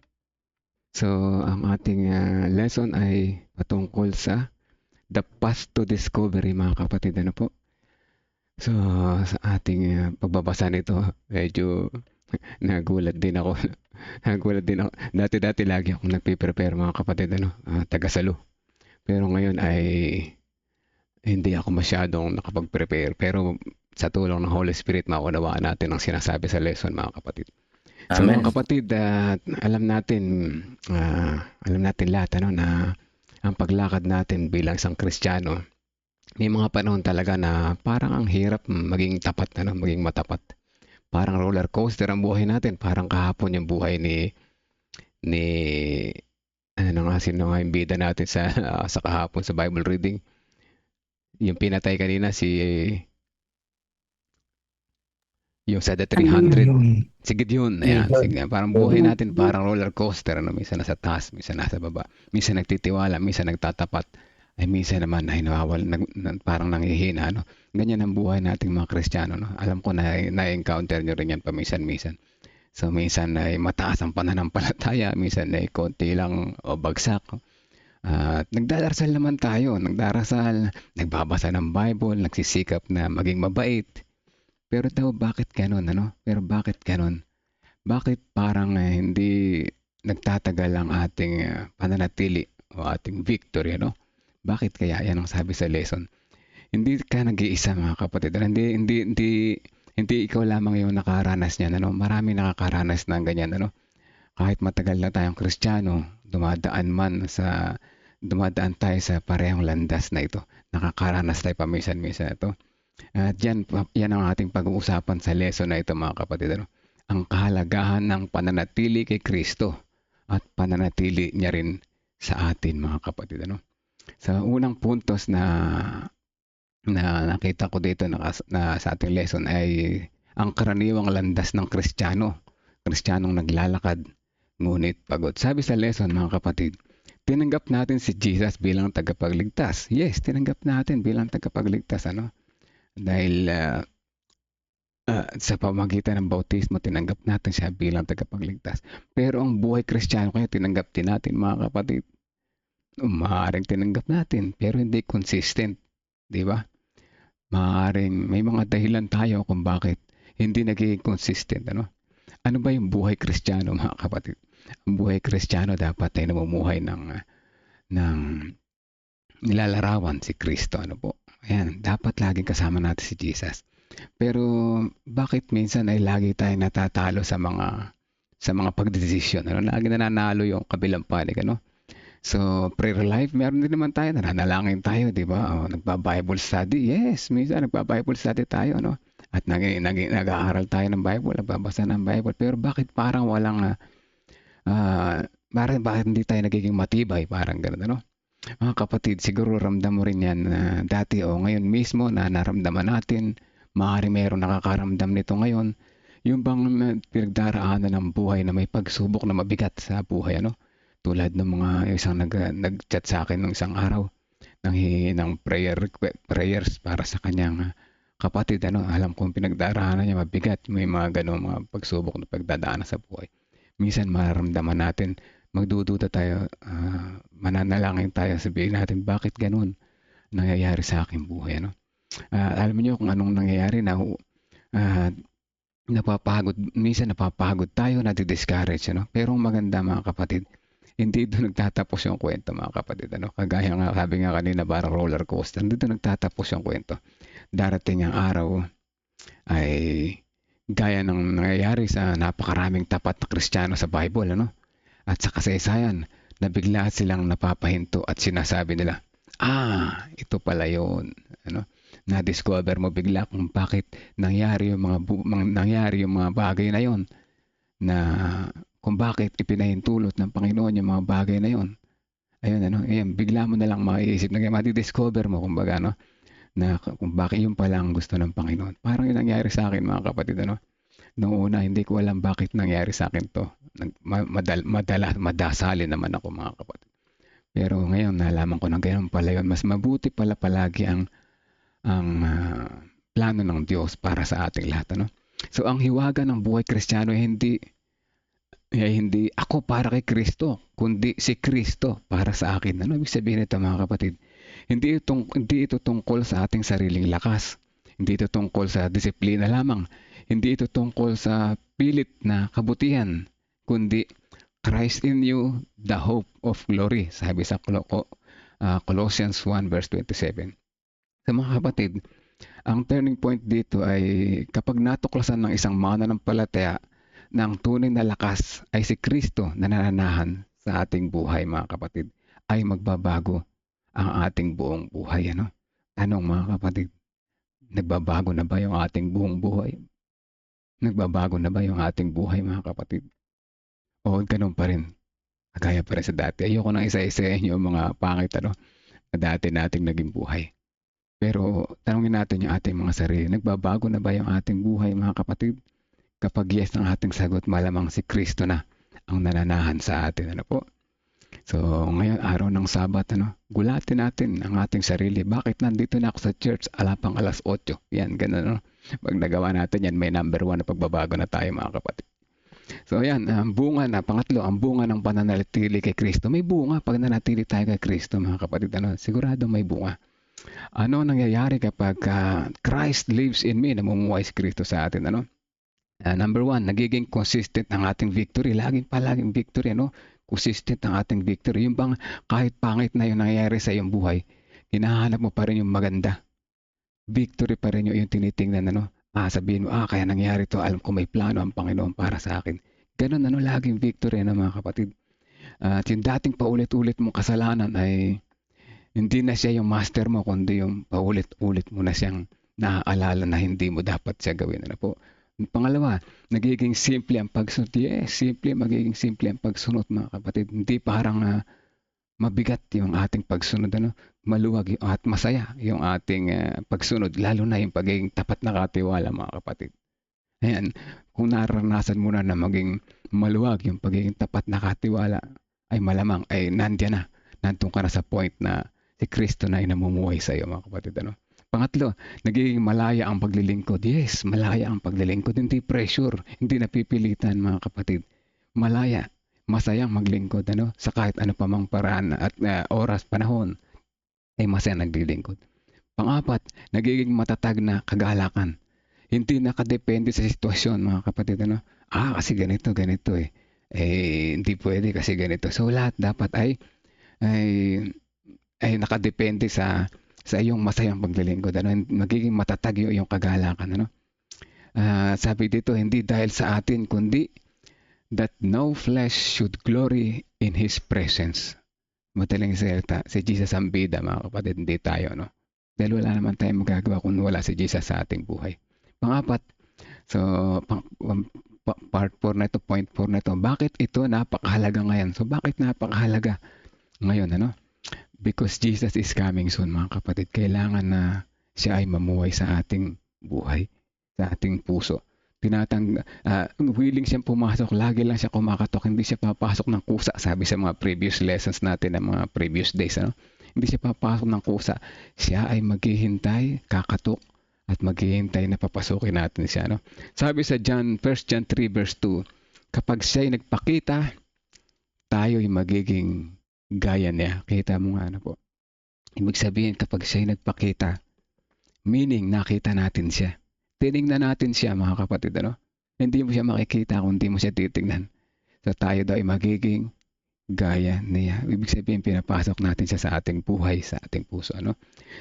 So, ang ating lesson ay patungkol sa the path to discovery, mga kapatid. Ano po? So, sa ating pagbabasa nito, medyo nagulat din ako. Nagulat din ako. Dati-dati lagi akong nagpiprepare, mga kapatid, taga-salo. Pero ngayon ay hindi ako masyadong nakapag-prepare. Pero sa tulong ng Holy Spirit, maunawaan natin ang sinasabi sa lesson, mga kapatid. So Amen. mga kapatid, alam natin lahat na ang paglakad natin bilang isang Kristiyano, may mga panahon talaga na parang ang hirap maging tapat, maging matapat. Parang roller coaster ang buhay natin. Parang kahapon yung buhay ni sino nga yung bida natin sa kahapon sa Bible reading. Yung pinatay kanina yung sa the 300. Si Gideon. Ayan, parang buhay natin parang roller coaster. Minsan nasa taas, minsan nasa baba. Minsan nagtitiwala, minsan nagtatapat. Ay minsan naman ay parang nanghihina. Ganyan ang buhay nating mga Kristiyano. Alam ko na-encounter nyo rin yan paminsan-minsan. So minsan ay mataas ang pananampalataya, minsan ay konti lang o bagsak. Nagdarasal naman tayo, nagbabasa ng Bible, nagsisikap na maging mabait. Pero bakit ganon, Pero bakit ganon? Bakit parang hindi nagtatagal ang ating pananatili o ating victory, Bakit kaya? Yan ang sabi sa lesson. Hindi ka nag-iisa, mga kapatid. Hindi ikaw lamang yung nakaranas niyan, Marami nakakaranas ng ganyan, Kahit matagal na tayong Kristiyano, dumadaan tayo sa parehong landas na ito. Nakakaranas tayo paminsan-minsan ito. At yan ang ating pag-uusapan sa lesson na ito, mga kapatid. Ang kahalagahan ng pananatili kay Kristo at pananatili niya rin sa atin, mga kapatid. Sa unang puntos na nakita ko dito na sa ating lesson ay ang karaniwang landas ng Kristiyanong naglalakad, ngunit pagod. Sabi sa lesson, mga kapatid, tinanggap natin si Jesus bilang tagapagligtas. Yes, tinanggap natin bilang tagapagligtas, Dahil sa pamamagitan ng bautismo, tinanggap natin siya bilang tagapagligtas. Pero ang buhay Kristiyano kaya tinanggap din natin, mga kapatid. Maaaring tinanggap natin, pero hindi consistent. Di ba? Maaaring may mga dahilan tayo kung bakit hindi nagiging consistent. Ano ba yung buhay Kristiyano, mga kapatid? Ang buhay Kristiyano dapat ay namumuhay ng nilalarawan si Kristo. Ayan, dapat laging kasama natin si Jesus. Pero bakit minsan ay lagi tayong natatalo sa mga pagdesisyon? Lagi nananalo yung kabilang panig, So, prayer life, meron din naman tayo. Nananalangin tayo, di ba? Nagpa-Bible study. Yes, minsan nagpa-Bible study tayo, At nag-aaral tayo ng Bible, nagbabasa ng Bible. Pero bakit parang bakit hindi tayo nagiging matibay? Parang gano'n, Mga kapatid, siguro ramdam mo rin yan dati o ngayon mismo na naramdaman natin. Maaari meron nakakaramdam nito ngayon. Yung bang pinagdaraanan ng buhay na may pagsubok na mabigat sa buhay, Tulad ng mga isang nag-chat sa akin ng isang araw, nanghihingi ng prayers para sa kanyang kapatid. Alam kong pinagdaraanan niya mabigat. May mga ganong mga pagsubok na pagdadaanan sa buhay. Minsan mararamdaman natin, magdududa tayo, mananalangin tayo, sabihin natin, bakit ganun nangyayari sa aking buhay? Alam niyo kung anong nangyayari na minsan napapagod tayo, nadi-discourage. Pero ang maganda, mga kapatid, hindi doon nagtatapos yung kwento, mga kapatid. Kagaya nga, sabi nga kanina, parang roller coaster. Hindi doon nagtatapos yung kwento. Darating ang araw ay gaya ng nangyayari sa napakaraming tapat na Kristiyano sa Bible, At sa kasaysayan, na bigla silang napapahinto at sinasabi nila, ito pala yun. Na-discover mo bigla kung bakit nangyari yung mga bagay na yon, na kung bakit ipinahintulot ng Panginoon yung mga bagay na yon. Ayun ano, ayan, bigla mo na lang maiisip na madi-discover mo kumbaga no, na kung bakit yun pala ang gusto ng Panginoon. Parang yung nangyari sa akin mga kapatid ano. Noong una hindi ko alam bakit nangyari sa akin 'to. Madasali naman ako mga kapatid. Pero ngayon nalaman ko na gano'n pala yun. Mas mabuti pala palagi ang plano ng Diyos para sa ating lahat ano. So ang hiwaga ng buhay Kristiyano hindi ako para kay Kristo, kundi si Kristo para sa akin. Ano ibig sabihin nito mga kapatid? Hindi ito tungkol sa ating sariling lakas. Hindi ito tungkol sa disiplina lamang. Hindi ito tungkol sa pilit na kabutihan, kundi Christ in you, the hope of glory. Sabi sa Colossians 1 verse 27. Sa mga kapatid, ang turning point dito ay kapag natuklasan ng isang mananampalataya na ang tunay na lakas ay si Kristo na nananahan sa ating buhay mga kapatid, ay magbabago ang ating buong buhay. Ano? Tanong mga kapatid, nagbabago na ba yung ating buong buhay? Nagbabago na ba yung ating buhay mga kapatid? O ganun pa rin? Kagaya pa rin sa dati. Ayoko nang isa-isahin yung mga pangit na dati nating naging buhay. Pero tanungin natin yung ating mga sarili. Nagbabago na ba yung ating buhay mga kapatid? Kapag yes ang ating sagot, malamang si Kristo na ang nananahan sa atin. Ano po? So ngayon, araw ng Sabat, gulatin natin ang ating sarili. Bakit nandito na ako sa church? Alapang alas 8. Yan, ganun. Pag nagawa natin yan, may number 1 na pagbabago na tayo mga kapatid. So ayan, ang bunga na, pangatlo, ang bunga ng pananatili kay Kristo. May bunga pag nanatili tayo kay Kristo mga kapatid. Sigurado may bunga. Ano nangyayari kapag Christ lives in me, namumuhay si Kristo sa atin? Number 1, nagiging consistent ang ating victory. Palaging victory, consistent ang ating victory. Yung bang kahit pangit na yung nangyayari sa iyong buhay, hinahanap mo pa rin yung maganda. Victory pa rin yung tinitingnan, sabihin mo, kaya nangyari to, alam ko may plano ang Panginoon para sa akin. Ganun, laging victory mga kapatid. At yung dating paulit-ulit mong kasalanan ay hindi na siya yung master mo, kundi yung paulit-ulit mo na siyang naaalala na hindi mo dapat siya gawin. Pangalawa, nagiging simple ang pagsunod. Yes, magiging simple ang pagsunod mga kapatid. Hindi parang mabigat yung ating pagsunod. Maluwag at masaya yung ating pagsunod. Lalo na yung pagiging tapat na katiwala mga kapatid. Ayan, kung naranasan mo na maging maluwag yung pagiging tapat na katiwala, ay malamang ay nandiyan na. Nandun ka na sa point na si Kristo na ay namumuhay sa iyo mga kapatid. Pangatlo, nagiging malaya ang paglilingkod. Yes, malaya ang paglilingkod. Hindi pressure, hindi napipilitan mga kapatid. Malaya, masayang maglingkod. Sa kahit ano pa mang paraan at oras, panahon, ay masaya naglilingkod. Pang-apat, nagiging matatag na kagalakan. Hindi nakadepende sa sitwasyon mga kapatid. Kasi ganito eh. Hindi pwede kasi ganito. So lahat dapat ay nakadepende sa iyong masayang paglilingkod. Magiging matatag yung kagalakan. Sabi dito, hindi dahil sa atin, kundi that no flesh should glory in His presence. Madaling salita, si Jesus ang bida mga kapatid, hindi tayo. Dahil wala naman tayong magagawa kung wala si Jesus sa ating buhay. Pang-apat, so part 4 na ito, point 4 na ito. Bakit ito napakahalaga ngayon? So bakit napakahalaga ngayon? Because Jesus is coming soon mga kapatid. Kailangan na siya ay mamuhay sa ating buhay, sa ating puso. Willing siyang pumasok, lagi lang siya kumakatok, hindi siya papasok ng kusa. Sabi sa mga previous lessons natin ng mga previous days, hindi siya papasok ng kusa. Siya ay maghihintay, kakatok, at maghihintay na papasukin natin siya. Sabi sa 1 John 3 verse 2, kapag siya ay nagpakita, tayo ay magiging gaya niya. Kita mo nga po. Ibig sabihin kapag siya nagpakita, meaning nakita natin siya. Tinignan natin siya mga kapatid. Hindi mo siya makikita kung hindi mo siya titignan. So tayo daw ay magiging gaya niya. Ibig sabihin pinapasok natin siya sa ating buhay, sa ating puso.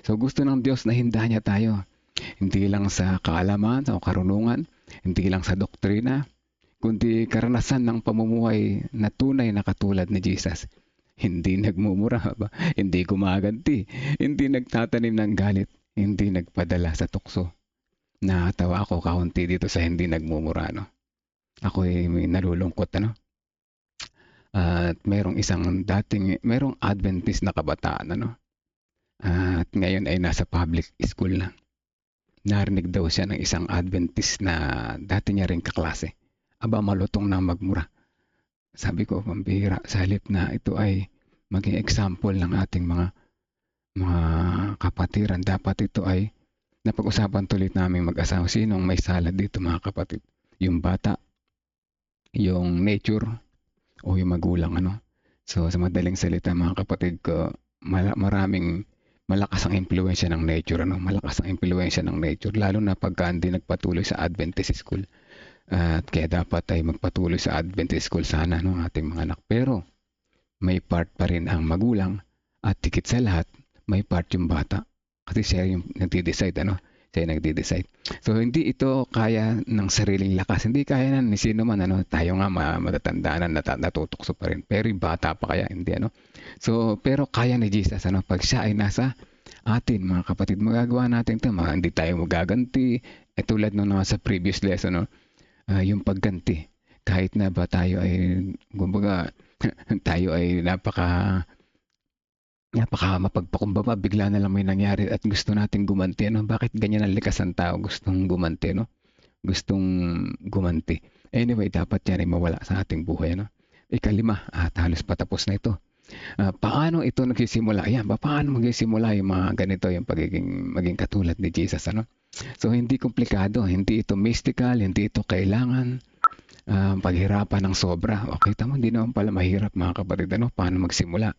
So gusto ng Diyos na hindahan niya tayo. Hindi lang sa kaalaman, sa karunungan, hindi lang sa doktrina, kundi karanasan ng pamumuhay na tunay na katulad ni Jesus. Hindi nagmumura, hindi gumaganti, hindi nagtatanim ng galit, hindi nagpadala sa tukso. Nakatawa ako kaunti dito sa hindi nagmumura. Ako ay may nalulungkot. At merong Adventist na kabataan, ano? At ngayon ay nasa public school na. Narinig daw siya ng isang Adventist na dati niya ring kaklase. Aba, malutong na magmura. Sabi ko, pambihira, sa halip na ito ay maging example ng ating mga kapatiran. Dapat ito ay napag-usapan tuloy namin mag-asawa. Sinong may sala dito, mga kapatid? Yung bata, yung nature, o yung magulang, ano? So, sa madaling salita, mga kapatid ko, maraming malakas ang impluwensya ng nature, ano? Malakas ang impluwensya ng nature, lalo na pagka hindi nagpatuloy sa Adventist school. At kaya dapat ay magpatuloy sa Adventist school sana, no, ating mga anak. Pero may part pa rin ang magulang, at higit sa lahat, may part yung bata. Kasi siya yung nagde-decide, ano? Siya yung nagde-decide. So, hindi ito kaya ng sariling lakas. Hindi kaya na ni sino man, ano? Tayo nga matatanda na natutokso pa rin. Pero yung bata pa kaya, hindi, ano? So, pero kaya ni Jesus, ano? Pag siya ay nasa atin, mga kapatid, magagawa natin ito. Hindi tayo magaganti. Tulad nung sa previous lesson, no? Yung pagganti. Kahit na ba tayo ay, kumbaga, tayo ay napaka mapagpakumbaba, bigla na lang may nangyari at gusto nating gumanti, ano? Bakit ganyan ang likas ng tao, gustong gumanti, no? Gustong gumanti. Anyway, dapat yan ay mawala sa ating buhay, no? Ikalima, at halos patapos na ito. Paano ito nagsisimula? Yan, paano magsisimula yung mga ganito, yung maging katulad ni Jesus, ano? So, hindi komplikado, hindi ito mystical, hindi ito kailangan paghirapan ng sobra. Okay, tama, hindi naman pala mahirap, mga kapatid, ano? Paano magsimula?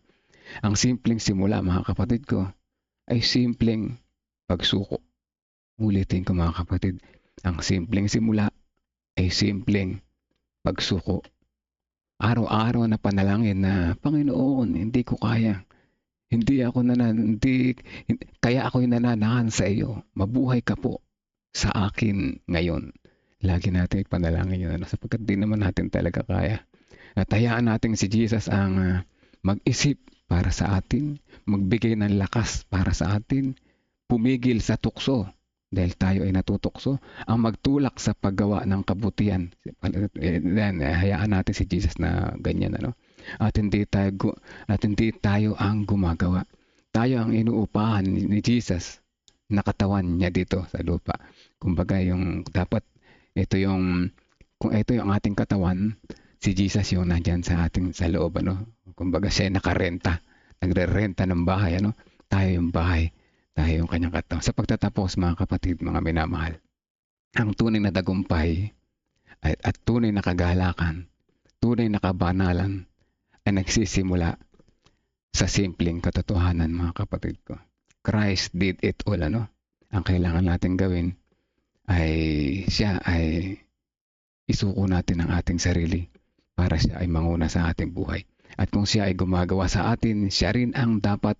Ang simpleng simula, mga kapatid ko, ay simpleng pagsuko. Ulitin ko, mga kapatid, ang simpleng simula ay simpleng pagsuko. Araw-araw na panalangin na, Panginoon, hindi ko kaya. Kaya ako'y nananahan sa iyo. Mabuhay ka po sa akin ngayon. Lagi natin ipanalangin yun, sapagkat di naman natin talaga kaya. At hayaan natin si Jesus ang mag-isip para sa atin, magbigay ng lakas para sa atin, pumigil sa tukso dahil tayo ay natutokso, ang magtulak sa paggawa ng kabutihan. Hayaan natin si Jesus na ganyan, ano? At hindi tayo ang gumagawa. Tayo ang inuupahan ni Jesus na katawan niya dito sa lupa. Kumbaga kung ito yung ating katawan, si Jesus yung nandyan sa loob, ano? Kumbaga siya nakarenta, nagre-renta ng bahay, ano? Tayo yung bahay, tayo yung kanyang katawan. Sa pagtatapos, mga kapatid, mga minamahal, ang tunay na tagumpay at tunay na kagalakan, tunay na kabanalan ay nagsisimula sa simpleng katotohanan, mga kapatid ko. Christ did it all, ano? Ang kailangan natin gawin ay siya ay isuko natin ang ating sarili para siya ay manguna sa ating buhay. At kung siya ay gumagawa sa atin, siya rin ang dapat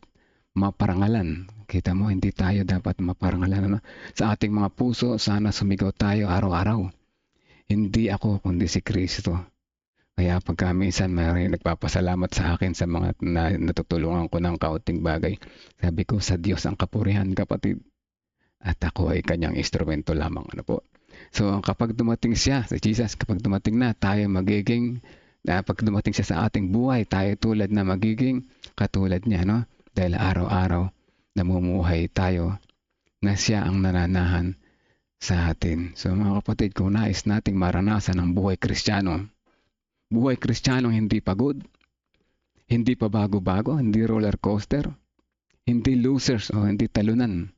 maparangalan. Kita mo, hindi tayo dapat maparangalan, ano? Sa ating mga puso, sana sumigaw tayo araw-araw. Hindi ako, kundi si Kristo. Kaya pagka minsan may nagpapasalamat sa akin sa mga natutulungan ko ng kaunting bagay, sabi ko, sa Diyos ang kapurihan, kapatid. At ako ay kanyang instrumento lamang, ano po. So kapag dumating siya, si Jesus, kapag dumating na, tayo pag dumating siya sa ating buhay, tayo tulad na magiging katulad niya, no? Dahil araw-araw namumuhay tayo na siya ang nananahan sa atin. So mga kapatid, kung nais nating maranasan ang buhay Kristiyano hindi pagod, hindi pa bago-bago, hindi roller coaster, hindi losers o hindi talunan,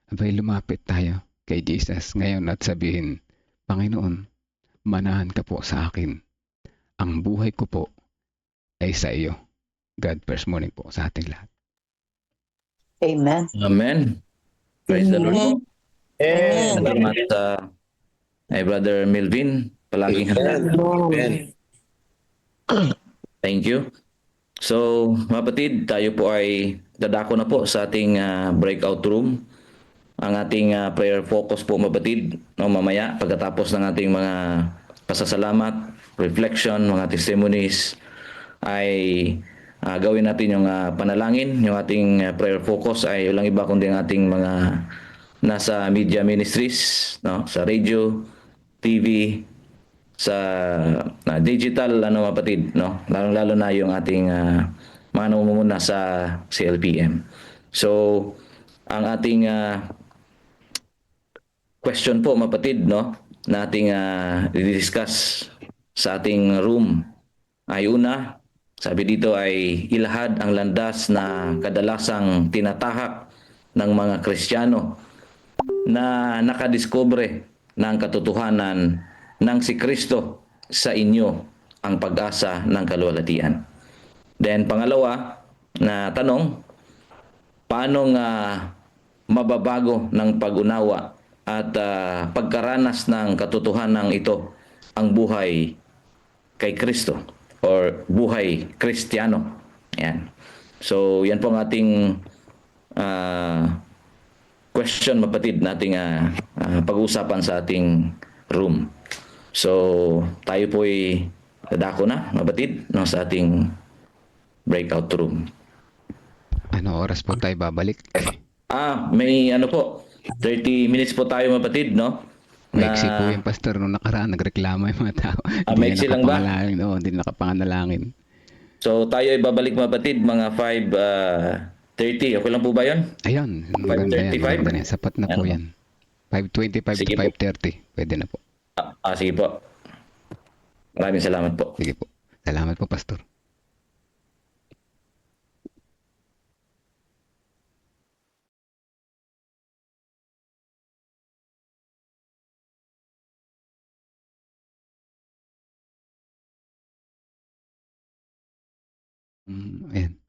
abay lumapit tayo kay Jesus ngayon at sabihin, Panginoon, manahan ka po sa akin. Ang buhay ko po ay sa iyo. God first morning po sa ating lahat. Amen. Amen. Praise the Lord po. Amen. Salamat sa Brother Melvin. Palaging handa. Amen. Thank you. So, mga kapatid, tayo po ay dadako na po sa ating breakout room. Ang ating prayer focus po, mga kapatid, no, mamaya pagkatapos ng ating mga pasasalamat, reflection, mga testimonies, ay gawin natin yung panalangin. Yung ating prayer focus ay walang iba kundi ang ating mga nasa media ministries, no, sa radio, TV, sa digital mapatid, no? Lalo na yung ating mga namumuna sa CLPM. So, ang ating question po mapatid, no, na ating i-discuss sa ating room ay una, sabi dito ay ilahad ang landas na kadalasang tinatahak ng mga Kristiyano na nakadiskubre ng katotohanan ng si Kristo sa inyo ang pag-asa ng kaluwalhatian. Then pangalawa na tanong, paano nga mababago ng pag-unawa at pagkaranas ng katotohanan ito ang buhay kay Kristo or buhay Kristiyano. Yan. So, yan po ang ating question mapatid nating pag-uusapan sa ating room. So, tayo po ay dadako na mapatid no, sa ating breakout room. Ano oras po tayo babalik? May po, 30 minutes po tayo mapatid, no? Maiksi po yung pastor nung nakaraan, nagreklamo yung mga tao. Maiksi lang ba? Hindi nakapanganalangin. So tayo ay babalik mapatid mga 5:30. Okay lang po ba yun? Ayun, maganda yan. 5:35? Maganda yan. Sapat na po yan. 5:25 Sige to po. 5:30. Pwede na po. Sige po. Maraming salamat po. Sige po. Salamat po, pastor. Ayan.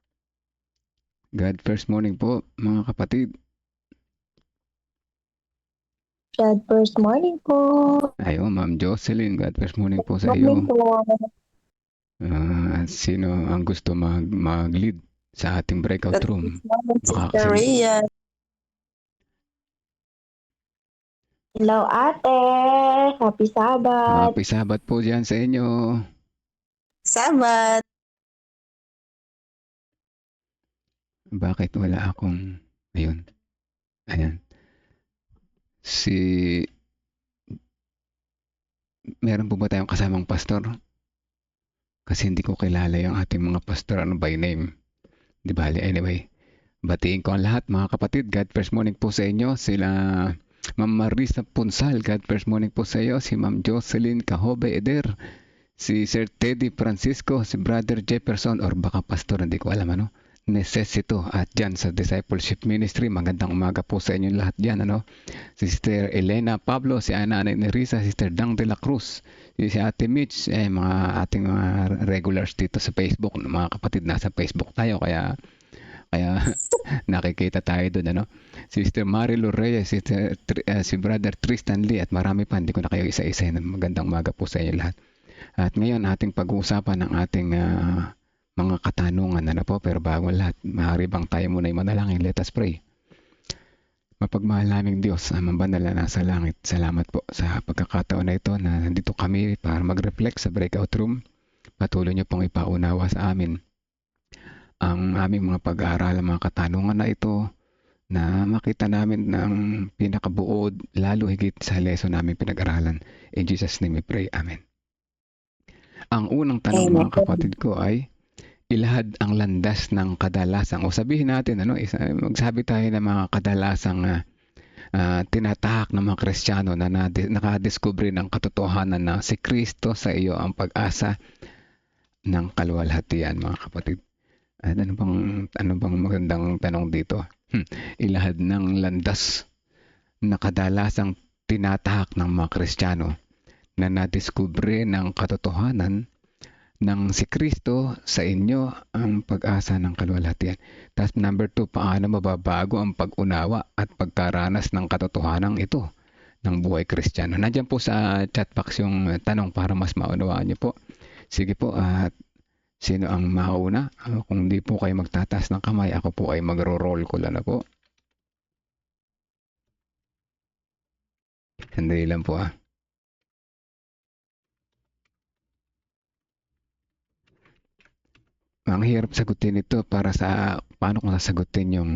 God first morning po, mga kapatid. God first morning po. Ayun, Ma'am Jocelyn, God first morning po sa Morning iyo. po. Sino ang gusto mag-lead sa ating breakout room? Morning, Baka Sister kasi- Rhea. Hello, ate. Happy Sabbath. Happy Sabbath po dyan sa inyo. Sabbath. Bakit wala akong... Ayun. Ayan. Meron po ba tayong kasamang pastor? Kasi hindi ko kilala yung ating mga pastor by name. Di ba? Anyway, batiin ko ang lahat mga kapatid. God first morning po sa inyo. Sila Ma'am Marisa Punsal, God first morning po sa iyo. Si Ma'am Jocelyn Cahobe Eder. Si Sir Teddy Francisco. Si Brother Jefferson or baka pastor, hindi ko alam ano. Necesito at dyan sa Discipleship Ministry. Magandang umaga po sa inyo lahat dyan. Si Sister Elena Pablo, si Ana Nerisa, Sister Dang de la Cruz, si Ate Mitch, mga ating mga regulars dito sa Facebook. Mga kapatid, nasa Facebook tayo kaya nakikita tayo doon. Sister Marilu Reyes, si Brother Tristan Lee at marami pa. Hindi ko na kayo isa-isa. Magandang umaga po sa inyo lahat. At ngayon ating pag-uusapan ng ating mga katanungan po, pero bago lahat, maaari bang tayo muna ay manalangin? Let us pray. Mapagmahal naming Diyos, amang banal na nasa langit, salamat po sa pagkakataon na ito na nandito kami para mag-reflect sa breakout room. Patuloy niyo pong ipaunawa sa amin ang aming mga pag-aaral, mga katanungan na ito, na makita namin ng pinakabuod, lalo higit sa lesson namin pinag-aralan. In Jesus' name we pray. Amen. Ang unang tanong mga kapatid ko ay, ilahad ang landas ng kadalasang, o sabihin natin, magsabi tayo ng mga kadalasang tinatahak ng mga Kristiyano na nakadiskubre ng katotohanan na si Kristo sa iyo ang pag-asa ng kaluwalhatian, mga kapatid. At ano bang magandang tanong dito? Ilahad ng landas na kadalasang tinatahak ng mga Kristiyano na nadiskubre ng katotohanan ng si Kristo sa inyo ang pag-asa ng kaluwalhatian. Tapos number 2, paano mababago ang pag-unawa at pagkaranas ng katotohanan ito ng buhay Kristiyano? Nandiyan po sa chat box yung tanong para mas maunawaan niyo po. Sige po, at sino ang mauna? Kung di po kayo magtataas ng kamay, ako po ay magro-roll ko lang na po. Sandali lang po . Ang hirap sagutin ito para sa paano kung sasagutin yung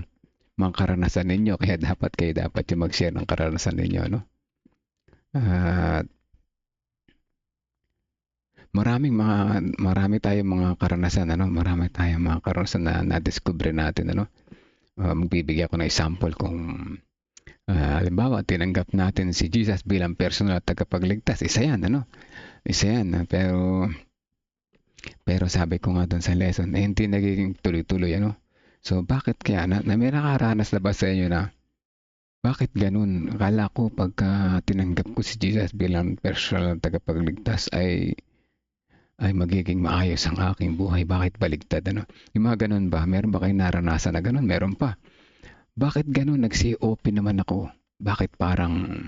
mga karanasan ninyo, kaya dapat yung mag-share ng karanasan ninyo, marami tayong mga karanasan, ano? Marami tayong mga karanasan na na-discover natin, ano? Magbibigay ako ng example kung halimbawa, tinanggap natin si Jesus bilang personal at tagapagligtas. Isa yan, ano? Isa yan. Pero sabi ko nga doon sa lesson, hindi nagiging tuloy-tuloy, ano? So, bakit kaya? May nakaranas na ba sa inyo na bakit ganun? Akala ko pagka tinanggap ko si Jesus bilang personal at tagapagligtas ay magiging maayos ang aking buhay. Bakit baligtad, ano? Yung mga ganun ba? Meron ba kayong naranasan na ganun? Meron pa. Bakit ganun? Nag-COP naman ako. Bakit parang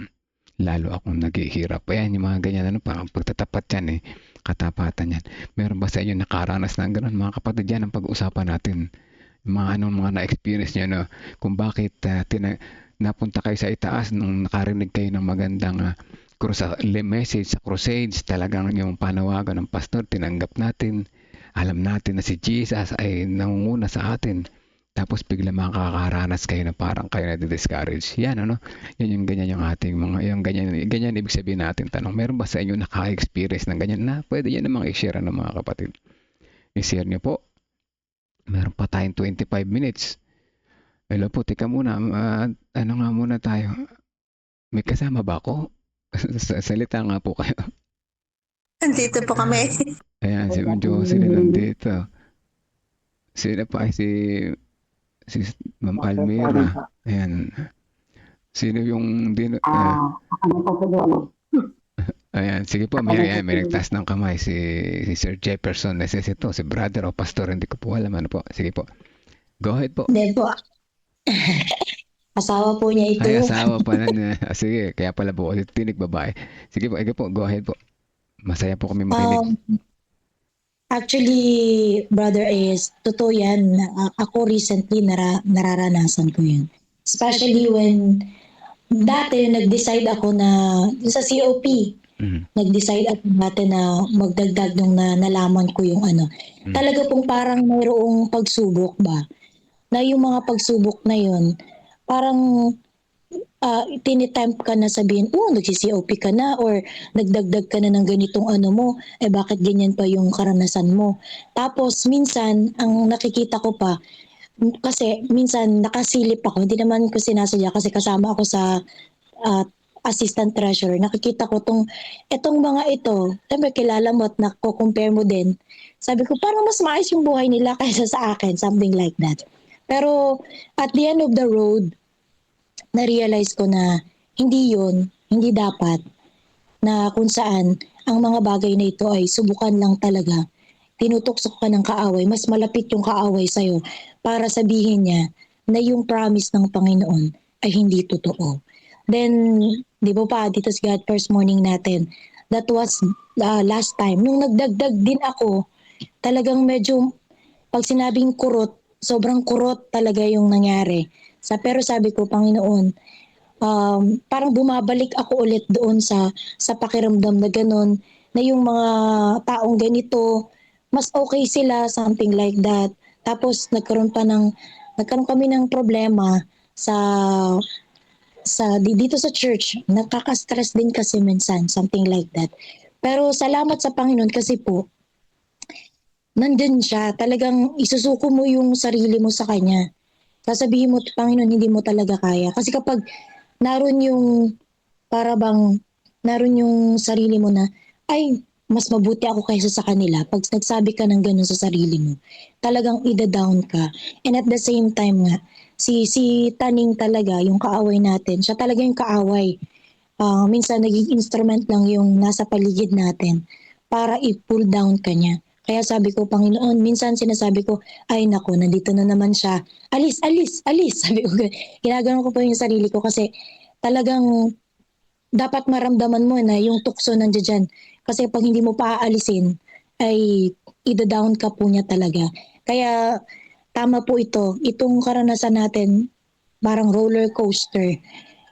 lalo akong naghihirap? Ayan, yung mga ganyan, ano, parang pagtatapat yan, katapatan yan. Meron ba sa inyo nakaranas na ganun? Mga kapatid, yan ang pag-uusapan natin. Mga na-experience nyo, no? Kung bakit napunta kayo sa itaas nung nakarinig kayo ng magandang message sa crusades, talagang yung panawagan ng pastor, tinanggap natin. Alam natin na si Jesus ay nangunguna sa atin. Tapos bigla makakaranas kayo na parang kayo na-discourage. Yan, ano? Yan yung ganyan yung ating yung ganyan ibig sabihin natin. Tanong, meron ba sa inyo naka-experience ng ganyan na pwede yan namang i-share ng mga kapatid? I-share nyo po. Meron pa tayong 25 minutes. Hello po, teka muna. Ano nga muna tayo? May kasama ba ako? Salita nga po kayo. Nandito po kami. Ayan, si Ma'am Jocelyn nandito. Sino pa? Si Ma'am Almira. Ayan. Sino yung ayan, sige po, may nagtaas ng kamay si Sir Jefferson Necesito, si brother o pastor, hindi ko po alam, ano po. Sige po. Go ahead po. Hindi po. Asawa po niya ito. Ay, asawa pala niya. Sige, kaya pala po, tinig babae. Sige po, go ahead po. Masaya po kami makinig. Actually, brother, is totoo yan. Ako recently nararanasan ko yun. Especially when dati nag-decide ako na sa COP, nag-decide ako dati na magdagdag nung nalaman ko yung ano. Talaga pong parang mayroong pagsubok ba? Na yung mga pagsubok na yun, parang tinitempt ka na sabihin, nagsi-COP ka na or nagdagdag ka na ng ganitong ano mo, bakit ganyan pa yung karanasan mo? Tapos minsan, ang nakikita ko pa, kasi minsan nakasilip ako, hindi naman ko sinasadya kasi kasama ako sa assistant treasurer. Nakikita ko etong mga ito, siyempre kilala mo at nako-compare mo din. Sabi ko, parang mas maayos yung buhay nila kaysa sa akin, something like that. Pero at the end of the road, na-realize ko na hindi dapat na kung saan ang mga bagay na ito ay subukan lang talaga. Tinutukso ka ng kaaway, mas malapit yung kaaway sa'yo para sabihin niya na yung promise ng Panginoon ay hindi totoo. Then, di ba pa, dito sa God First Morning natin, that was last time. Nung nagdagdag din ako, talagang medyo, pag sinabing kurot, sobrang kurot talaga yung nangyari. Pero sabi ko, Panginoon, parang bumabalik ako ulit doon sa pakiramdam na gano'n, na yung mga taong ganito, mas okay sila, something like that. Tapos nagkaroon kami ng problema dito sa church. Nakaka-stress din kasi minsan, something like that. Pero salamat sa Panginoon kasi po, nandun siya. Talagang isusuko mo yung sarili mo sa Kanya. Sasabihin mo, Panginoon, hindi mo talaga kaya. Kasi kapag naroon yung sarili mo na, ay, mas mabuti ako kaysa sa kanila. Pag nagsabi ka ng gano'n sa sarili mo, talagang ida-down ka. And at the same time nga, si Taning talaga, yung kaaway natin, siya talaga yung kaaway. Minsan naging instrument lang yung nasa paligid natin para i-pull down ka niya. Kaya sabi ko, Panginoon, minsan sinasabi ko, ay nako, nandito na naman siya. Alis, alis, alis. Sabi ko, ginagano ko po yung sarili ko kasi talagang dapat maramdaman mo na yung tukso nandiyan. Kasi pag hindi mo pa aalisin, ay ida-down ka po niya talaga. Kaya tama po ito. Itong karanasan natin, parang roller coaster.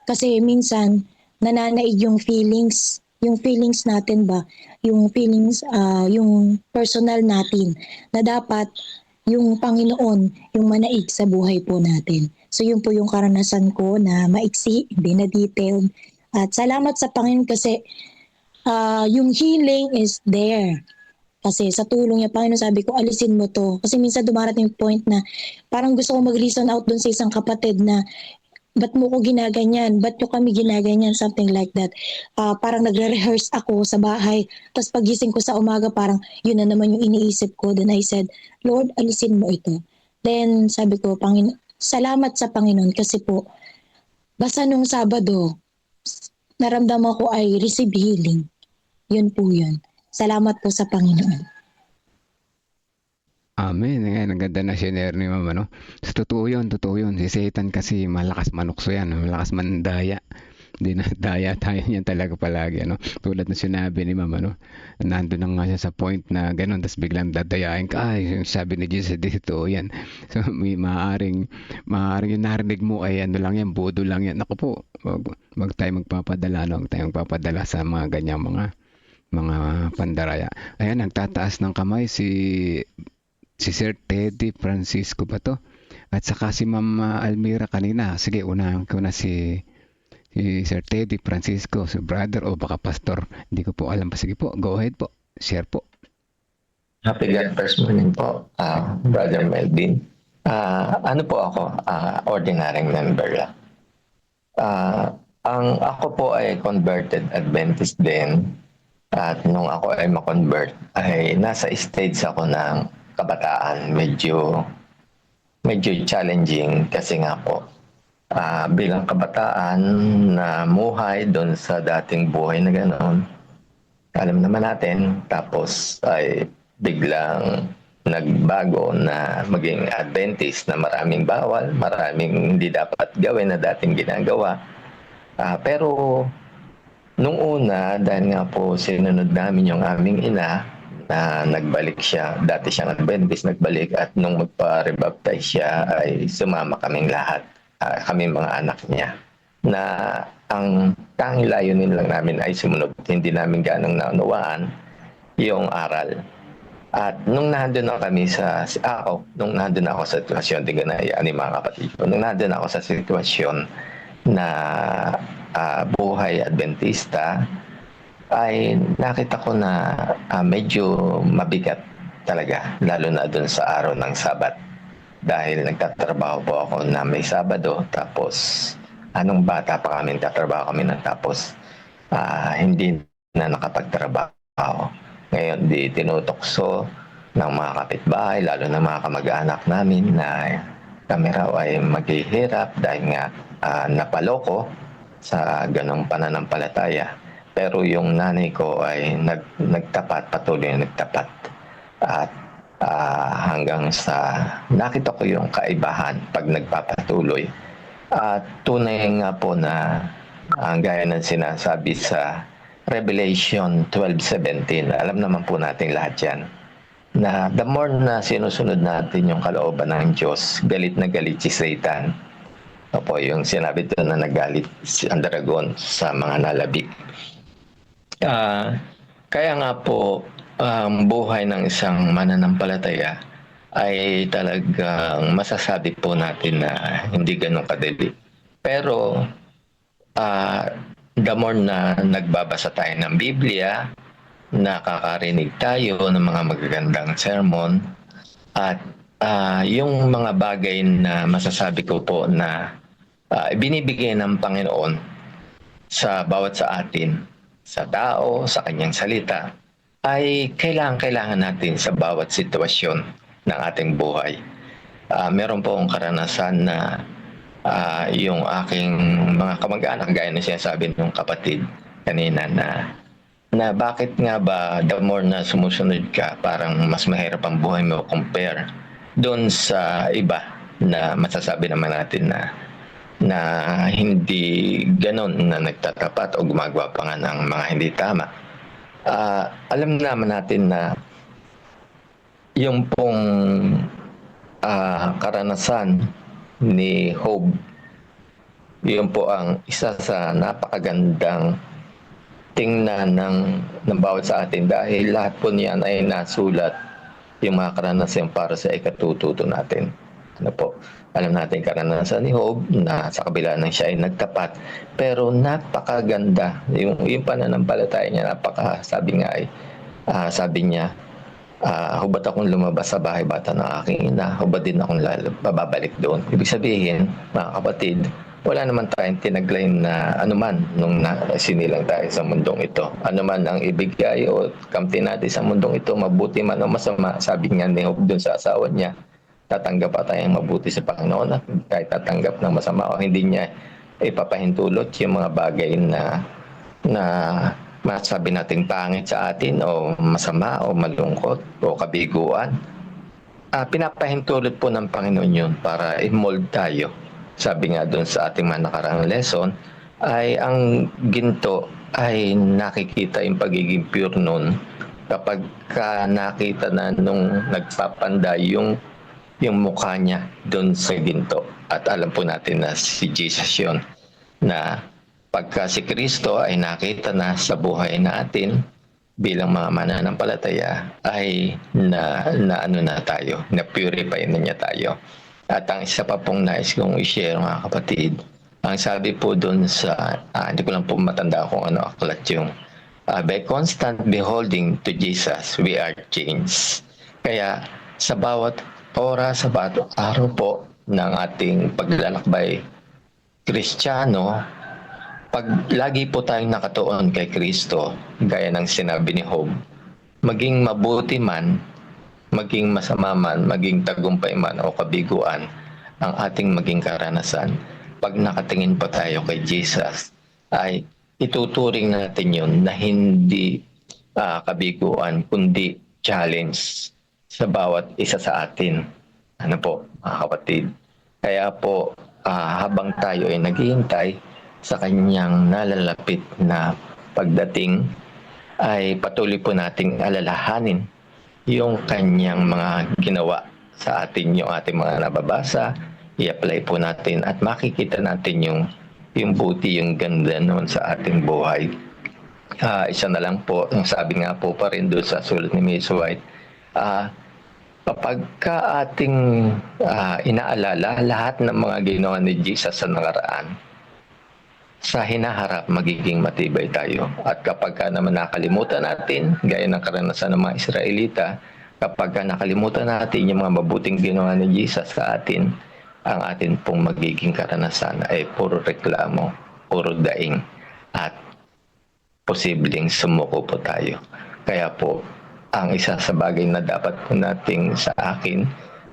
Kasi minsan, nananaig yung feelings natin ba, yung feelings, yung personal natin, na dapat yung Panginoon, yung manaig sa buhay po natin. So yun po yung karanasan ko na maiksi, hindi na detailed. At salamat sa Panginoon kasi yung healing is there. Kasi sa tulong niya, Panginoon, sabi ko, alisin mo to. Kasi minsan dumarating yung point na parang gusto ko mag-reason out dun sa isang kapatid na ba't mo ko ginaganyan? Ba't nyo kami ginaganyan? Something like that. Parang nagre-rehearse ako sa bahay. Tapos pagising ko sa umaga, parang yun na naman yung iniisip ko. Then I said, Lord, alisin mo ito. Then sabi ko, salamat sa Panginoon kasi po, basta nung Sabado, naramdaman ko ay receive healing. Yun po yun. Salamat po sa Panginoon. Amen. Ngayon, ang ganda na shinare ni Mama, no? So, totoo yun. Si Satan kasi malakas manukso yan, malakas mandaya. Dinadaya tayo niyan talaga palagi, ano? Tulad na sinabi ni Mama, no? Nandun na nga siya sa point na gano'n, tapos biglang dadayain ka. Ay, yung sabi ni Jesus, dito yan. So, may maaaring yung narinig mo ay ano lang yan, bodo lang yan. Ako po, wag tayo magpapadala, no? Wag tayo magpapadala sa mga ganyang mga pandaraya. Ayan, nagtataas ng kamay si Sir Teddy Francisco ba to? At saka si Ma'am Almira kanina. Sige, unahan ko na si Sir Teddy Francisco, si brother o baka pastor. Hindi ko po alam pa. Sige po, go ahead po. Share po. Happy God first morning po, Brother Melvin. Ano po ako? Ordinary member lang. Ako po ay converted Adventist din. At nung ako ay ma-convert, ay nasa stage ako ng kabataan. Medyo challenging kasi nga po. Bilang kabataan na muhay doon sa dating buhay na gano'n, alam naman natin, tapos ay biglang nagbago na maging Adventist na maraming bawal, maraming hindi dapat gawin na dating ginagawa. Pero nung una, dahil nga po sinunod namin yung aming ina na nagbalik siya, dati siyang Adventist, nagbalik at nung magpa-rebaptize siya ay sumama kaming lahat, kami mga anak niya, na ang tanging layunin lang namin ay sumunod. Hindi namin ganong naunawaan yung aral. At nung nandun na kami nung nandun ako sa sitwasyon, di ko na iyan mga kapatid ko, nung nandun ako sa sitwasyon na buhay Adventista, ay nakita ko na medyo mabigat talaga, lalo na dun sa araw ng Sabat. Dahil nagtatrabaho po ako na may Sabado, tapos anong bata pa kami, tatrabaho kami tapos hindi na nakapagtrabaho. Ngayon, tinutokso ng mga kapitbahay, lalo na mga kamag-anak namin na kami raw ay maghihirap dahil nga napaloko sa ganong pananampalataya. Pero yung nanay ko ay nagtapat, patuloy na nagtapat. At hanggang sa nakita ko yung kaibahan pag nagpapatuloy. At tunay nga po na ang gaya ng sinasabi sa Revelation 12:17, alam naman po natin lahat yan, na the more na sinusunod natin yung kalooban ng Diyos, galit na galit si Satan. Opo, yung sinabi doon na nagalit ang dragon sa mga nalabik. Kaya nga po, ang buhay ng isang mananampalataya ay talagang masasabi po natin na hindi ganun kadali. Pero the more na nagbabasa tayo ng Biblia, nakakarinig tayo ng mga magagandang sermon, at yung mga bagay na masasabi ko po na binibigay ng Panginoon sa bawat sa atin, sa tao, sa kanyang salita, ay kailangan natin sa bawat sitwasyon ng ating buhay. Meron po akong karanasan na yung aking mga kamag-anak, gaya na sinasabi ng kapatid kanina, na bakit nga ba the more na sumusunod ka, parang mas mahirap ang buhay mo compare doon sa iba na masasabi naman natin na hindi ganon na nagtatapat o gumagawa pa nga ng mga hindi tama. Alam naman natin na yung pong karanasan ni Job, yun po ang isa sa napakagandang tingnan ng bawat sa atin, dahil lahat po niyan ay nasulat, yung mga karanasan para sa ikatututo natin. Ano po? Alam natin karanasan ni Job na sa kabila ng siya ay nagtapat, pero napakaganda yung pananampalataya niya. Sabi niya hubad akong lumabas sa bahay bata ng aking ina, hubad din akong babalik doon. Ibig sabihin, mga kapatid, wala naman tayong tinaglay na anuman nung sinilang tayo sa mundong ito. Anuman ang ibigay o kamti natin sa mundong ito, mabuti man o masama, sabi nga ni Job doon sa asawa niya, tatanggap pa tayong mabuti sa Panginoon at kahit tatanggap ng masama o hindi niya ipapahintulot yung mga bagay na masabi natin pangit sa atin o masama o malungkot o kabiguan. Pinapahintulot po ng Panginoon yun para i-mold tayo. Sabi nga doon sa ating mga nakaraang lesson, ay ang ginto ay nakikita yung pagiging pure nun kapag nakita na nung nagpapanday yung mukha niya doon sa ginto. At alam po natin na si Jesus yun, na pagka si Kristo ay nakita na sa buhay natin bilang mga mananampalataya ay na tayo, na purify na niya tayo. At ang isa pa pong nais kong i-share, mga kapatid, ang sabi po doon sa, hindi ko lang po matanda kung ano aklat yung, by constant beholding to Jesus, we are changed. Kaya sa bawat oras, sa bawat araw po ng ating paglalakbay Kristiyano, pag lagi po tayong nakatuon kay Kristo, gaya ng sinabi ni Job, maging mabuti man, maging masama man, maging tagumpay man o kabiguan ang ating maging karanasan, pag nakatingin pa tayo kay Jesus, ay ituturing natin yun na hindi kabiguan, kundi challenge sa bawat isa sa atin. Ano po, mga kapatid? Kaya po, habang tayo ay naghihintay sa kanyang nalalapit na pagdating, ay patuloy po nating alalahanin yung kanyang mga ginawa sa atin, yung ating mga nababasa, i-apply po natin at makikita natin yung buti, yung ganda noon sa ating buhay. Isa na lang po, yung sabi nga po pa rin doon sa sulat ni Miss White, kapag ating inaalala lahat ng mga ginawa ni Jesus sa nakaraan, sa hinaharap magiging matibay tayo. At kapag naman nakalimutan natin, gaya ng karanasan ng mga Israelita, kapag nakalimutan natin yung mga mabuting ginawa ni Jesus sa atin, ang atin pong magiging karanasan ay puro reklamo, puro daing, at posibleng sumuko po tayo. Kaya po, ang isa sa bagay na dapat po nating sa akin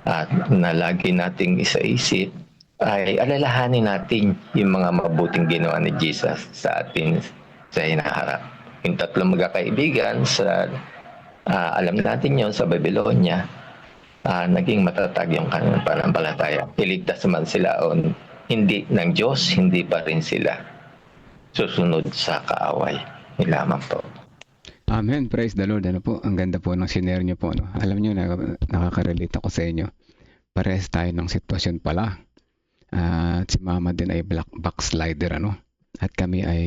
at na lagi nating isaisip, ay alalahanin natin yung mga mabuting ginawa ni Jesus sa atin sa hinaharap. Yung tatlong magkakaibigan sa alam natin yon sa Babylonia, naging matatag yung kanilang pananampalataya. Iligtas man sila o hindi ng Diyos, hindi pa rin sila susunod sa kaaway. Lamang po. Amen. Praise the Lord. Ano po? Ang ganda po ng sinare niyo po. No? Alam niyo, nakaka-relate ako sa inyo. Parehas tayo ng sitwasyon pala. At si mama din ay backslider, ano? At kami ay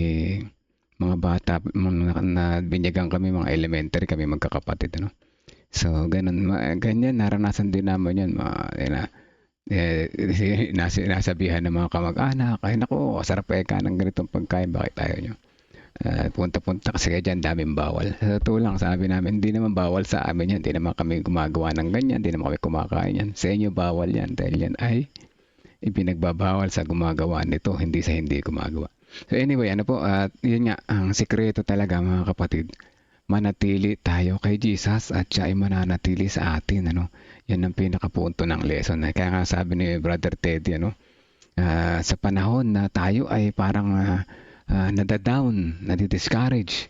mga bata na binyagan kami, mga elementary kami magkakapatid, ano? So, ganyan, naranasan din naman yan, nasabihan ng mga kamag-anak, ay naku, sarap ka ng ganitong pagkain, bakit tayo nyo? Punta-punta kasi dyan, daming bawal. Sa totoo lang, sabi namin, hindi naman bawal sa amin yan, hindi naman kami gumagawa ng ganyan, hindi naman kami kumakain yan. Sa inyo, bawal yan, dahil yan ay ipinagbabawal sa gumagawa nito, hindi sa hindi gumagawa. So anyway, ano po, yun nga, ang sikreto talaga mga kapatid, manatili tayo kay Jesus at siya ay mananatili sa atin, ano. Yan ang pinakapunto ng lesson. Kaya nga sabi ni Brother Teddy, ano, sa panahon na tayo ay parang nadadown, nadidiscourage,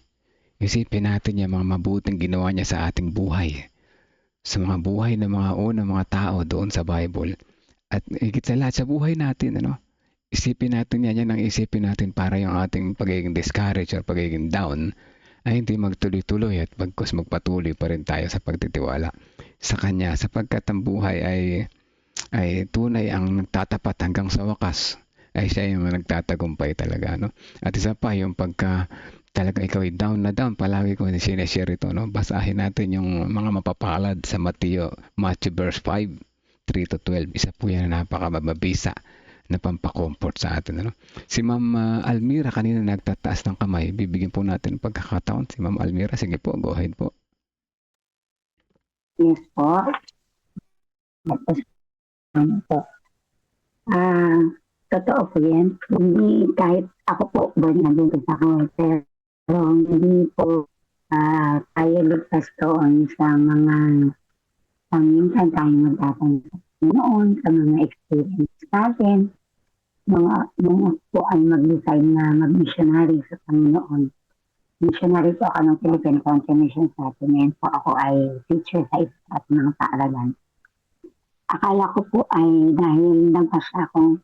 isipin natin yung mga mabuting ginawa niya sa ating buhay, sa mga buhay ng mga unang mga tao doon sa Bible. At higit sa lahat sa buhay natin, ano, isipin natin yan ang isipin natin para yung ating pagiging discourage or pagiging down ay hindi magtuloy-tuloy at magpatuloy pa rin tayo sa pagtitiwala sa Kanya, sapagkat ang buhay ay tunay ang nagtatapat hanggang sa wakas, ay siya yung nagtatagumpay talaga, no? At isa pa, yung pagka talaga ikaw ay down na down, palagi ko sineshare ito, no? Basahin natin yung mga mapapalad sa Matthew verse 5, 3-12. Isa po yan na napakamabisa na pampakomfort sa atin, ano? Si Ma'am Almira kanina nagtataas ng kamay. Bibigyan po natin pagkakataon si Ma'am Almira. Sige po, go ahead po. Yes po. Tapos, ano po. Totoo po yan. Hindi, kahit ako po, born again po ako, pero hindi po tayo ligtas doon sa mga minsan tayo magtatanggap noon, sa mga experience natin. Mga po ay mag-decide na mag-missionary sa Panginoon. Missionary po ako ng Philippine Country Mission Settlement po. Ako ay teacher sa isa at mga paaralan. Akala ko po ay dahil nagpasya akong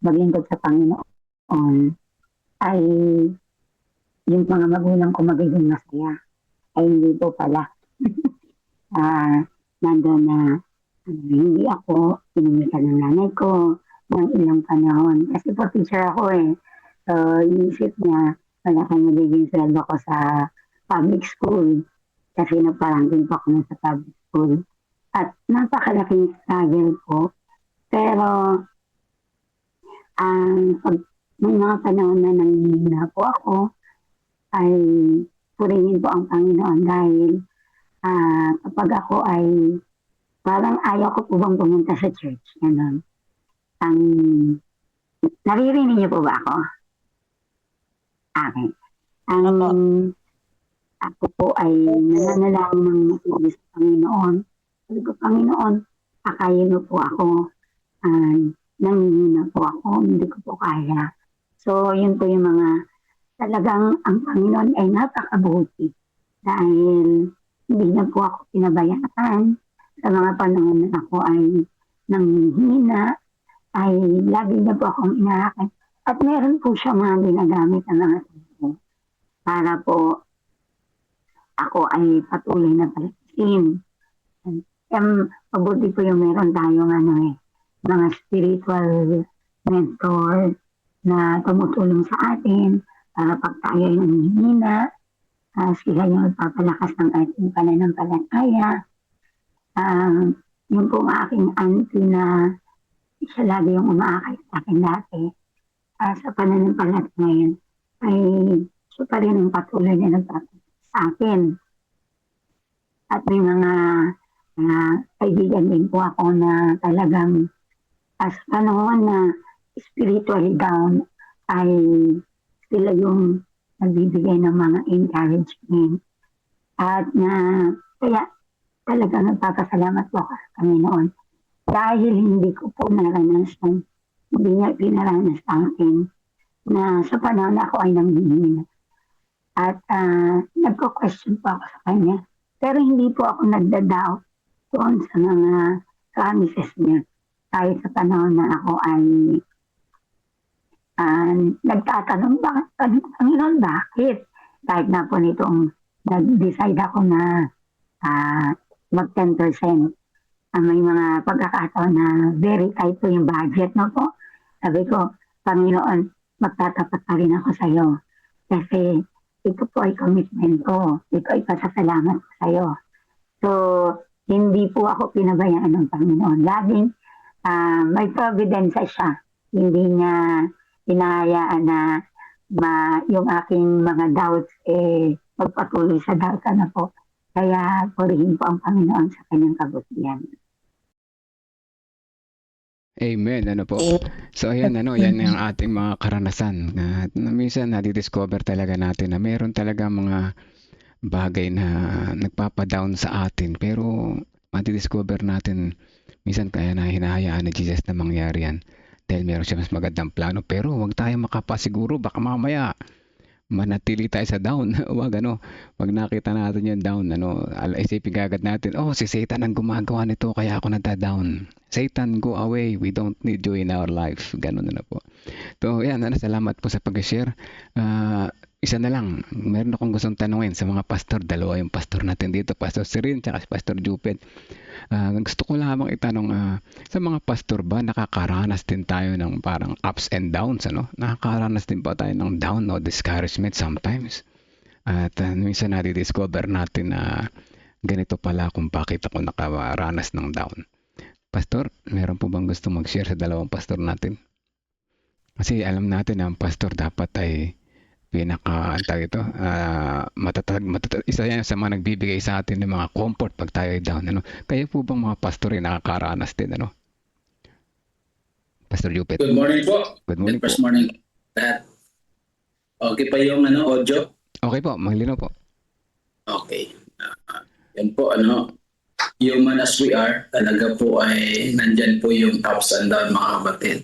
maglingkod sa Panginoon ay yung mga magulang ko magiging masaya. Ay hindi po pala. Nandun na hindi ako pinimitan ng nanay ko ng ilang panahon. Kasi po teacher ako eh. So, inisip niya, malaki magiging sweldo ko sa public school. Kasi nagparangking po ako sa public school. At napakalaking struggle po. Pero, pag may mga panahon na nanghihina po ako, ay purihin po ang Panginoon dahil kapag ako ay parang ayaw ko po bang pumunta sa church. Ganun. Naririnig niyo po ba ako? Okay. Ako po ay nananalangin ng matuloy sa Panginoon. Sabi ko, Panginoon, pakayin mo po ako. Nanghihina po ako. Hindi ko po kaya. So, yun po yung mga talagang ang Panginoon ay napakabuti. Dahil hindi na po ako pinabayaan. Sa mga panahon na ako ay nanghihina, ay lagi na po akong inaakit. At meron po siya mga ginagamit ng mga tao para po ako ay patuloy na palakasin. Pabuti po yung meron tayong mga spiritual mentor na tumutulong sa atin para pag tayo ay nanghihina, sila yung magpapalakas ng ating pananampalataya. Yung po aking auntie na siya lagi yung umaakay sa akin dati sa pananampalat ngayon ay siya pa rin ang patuloy na nagpapalakas sa akin. At may mga kaibigan din po ako na talagang as panahon na spiritually down ay sila yung nagbibigay ng mga encouragement. At kaya talagang nagpapasalamat po ako sa Panginoon dahil hindi ko po naranasan, hindi niya pinaranas sa akin na sa panahon na ako ay nanghihina. At nagko-question po ako sa kanya. Pero hindi po ako nagda-doubt doon sa mga promises niya. Kahit sa panahon na ako ay nagtatanong, Panginoon, bakit? Kahit na po nitong nag-decide ako na mag 10%. May mga pagkakataon na very tight po yung budget, no po. Sabi ko, Panginoon, magtatapat pa rin ako sa iyo. Kasi ito po ay commitment ko. Ito ay pasasalamat ko sa iyo. So, hindi po ako pinabayaan ng Panginoon. Laging may providence siya. Hindi niya hinahayaan na yung aking mga doubts magpatuloy sa doubt na po. Kaya purihin po ang Panginoon sa kanyang kabutihan. Amen. So ayan yan ang ating mga karanasan. Minsan nadidiscover talaga natin na meron talaga mga bagay na nagpapadown sa atin, pero madidiscover natin minsan kaya na hinahayaan ni Jesus na mangyari yan dahil meron siya mas magandang plano. Pero huwag tayo makapasiguro, baka mamaya manatili tayo sa down. Wag pag nakita natin yung down, isipin agad natin, si Satan ang gumagawa nito kaya ako nagda-down. Satan, go away, we don't need you in our life. Ganun na po. So yan, salamat po sa pag-share. Isa na lang, meron akong gustong tanungin sa mga pastor. Dalawa yung pastor natin dito, Pastor Sirin at si Pastor Jupet. Gusto ko lamang itanong, sa mga pastor ba nakakaranas din tayo ng parang ups and downs? Nakakaranas din ba tayo ng down o discouragement sometimes? At minsan nadidiscover natin na ganito pala kung bakit ako nakaranas ng down. Pastor, meron po bang gusto mag-share sa dalawang pastor natin? Kasi alam natin na ang pastor dapat ay ito, isa yan sa mga nagbibigay sa atin ng mga comfort pag tayo ay down. Ano? Kaya po bang mga pastor ay nakakaranas din? Ano? Pastor Jupet. Good morning po. Good morning po. First morning. Lahat. Okay pa yung audio? Okay po, malinaw po. Okay. Yan po, human as we are, talaga po ay nandyan po yung ups and down, mga kapatid.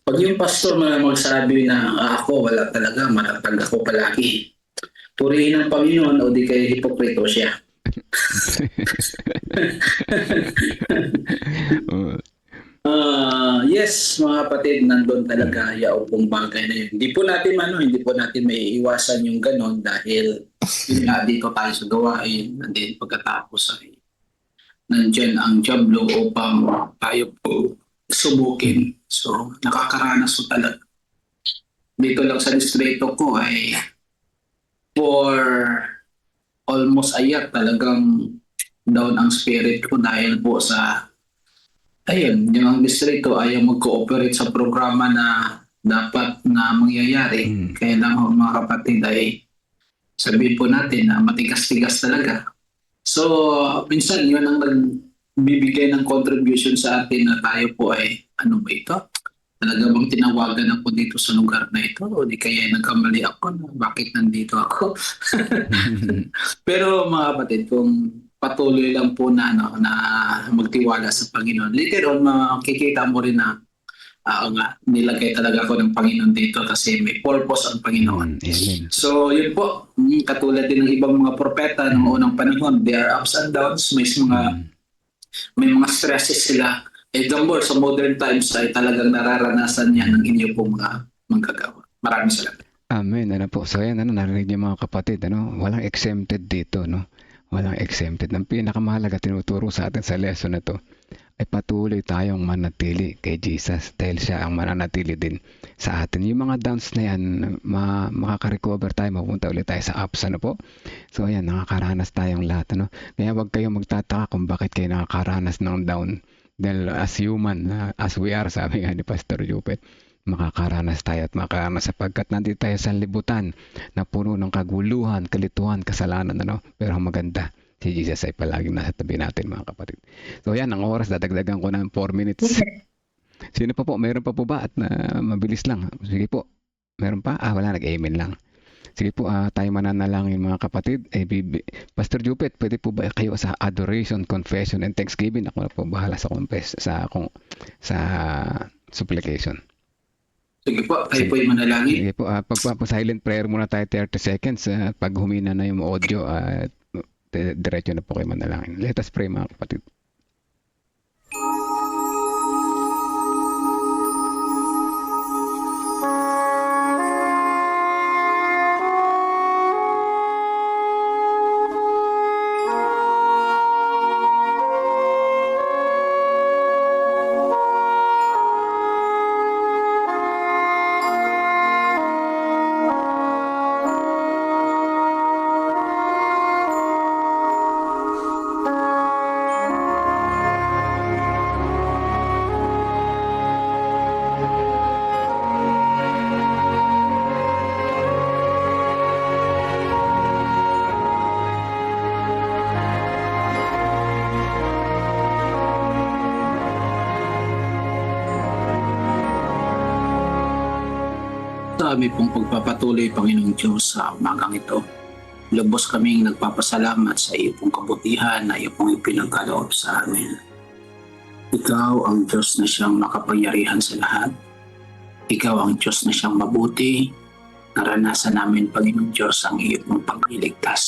Pag yung pastor magsabi na ako, wala talaga, matatag ako palagi. Purihin ng Panginoon o di kayo hipokrito siya. Yes, mga kapatid, nandun talaga yaupong bagay na yun. Hindi po natin may iwasan yung ganon dahil dito tayo sa gawain, and then pagkatapos ay nandyan ang Diablo upang tayo po subukin. So, nakakaranas po talaga. Dito lang sa distrito ko ay for almost a year talagang down ang spirit ko dahil po sa yung distrito ayaw mag-cooperate sa programa na dapat na mangyayari. Kaya lang mga kapatid ay sabihin po natin na matigas-tigas talaga. So, minsan yun ang nagbibigay ng contribution sa atin na tayo po ay, ano ba ito? Talaga bang tinawagan ako dito sa lugar na ito? O di kaya nagkamali ako na bakit nandito ako? Pero mga kapatid, kung patuloy lang po na magtiwala sa Panginoon, later on makikita mo rin na nilagay talaga ako ng Panginoon dito kasi may purpose ang Panginoon. So yun po, katulad din ng ibang mga propeta ng unang panahon, there are ups and downs, may mga stresses sila. More sa modern times ay talagang nararanasan niya ng inyo pong mga manggagawa. Maraming salamat. Amen. So yan, narinig niyo mga kapatid, walang exempted dito, walang exempted. Ang pinakamahalaga tinuturo sa atin sa lesson na to ay patuloy tayong manatili kay Jesus dahil siya ang mananatili din sa atin. Yung mga downs na yan, makaka-recover tayo, mapunta ulit tayo sa ups, po. So ayan, nakakaranas tayong lahat, Kaya wag kayong magtataka kung bakit kayo nakakaranas ng down. Dahil as human, as we are, sabi nga ni Pastor Jupet, makakaranas tayo at makakaranas sapagkat nandito tayo sa libutan na puno ng kaguluhan, kalituhan, kasalanan, Pero ang maganda, si Jesus ay palaging nasa tabi natin, mga kapatid. So yan, ang oras, dadagdagan ko ng 4 minutes. Sino pa po? Meron pa po ba? At mabilis lang. Sige po. Meron pa? Wala, nag-amen lang. Sige po, tayo mananalangin, mga kapatid. Pastor Jupet, pwede po ba kayo sa adoration, confession, and thanksgiving? Ako na po bahala sa supplication. Sige po, tayo po yung manalangin. Sige po, silent prayer muna tayo 30 seconds. Pag humina na yung audio, diretso na po kayo manalangin. Let us pray, mga kapatid. Sa aming pong pagpapatuloy, Panginoong Diyos, sa umagang ito, lubos kaming nagpapasalamat sa iyo pong kabutihan na iyo pong ipinagkaloob sa amin. Ikaw ang Diyos na siyang makapangyarihan sa lahat. Ikaw ang Diyos na siyang mabuti. Naranasan namin, Panginoong Diyos, ang iyo pong pagliligtas.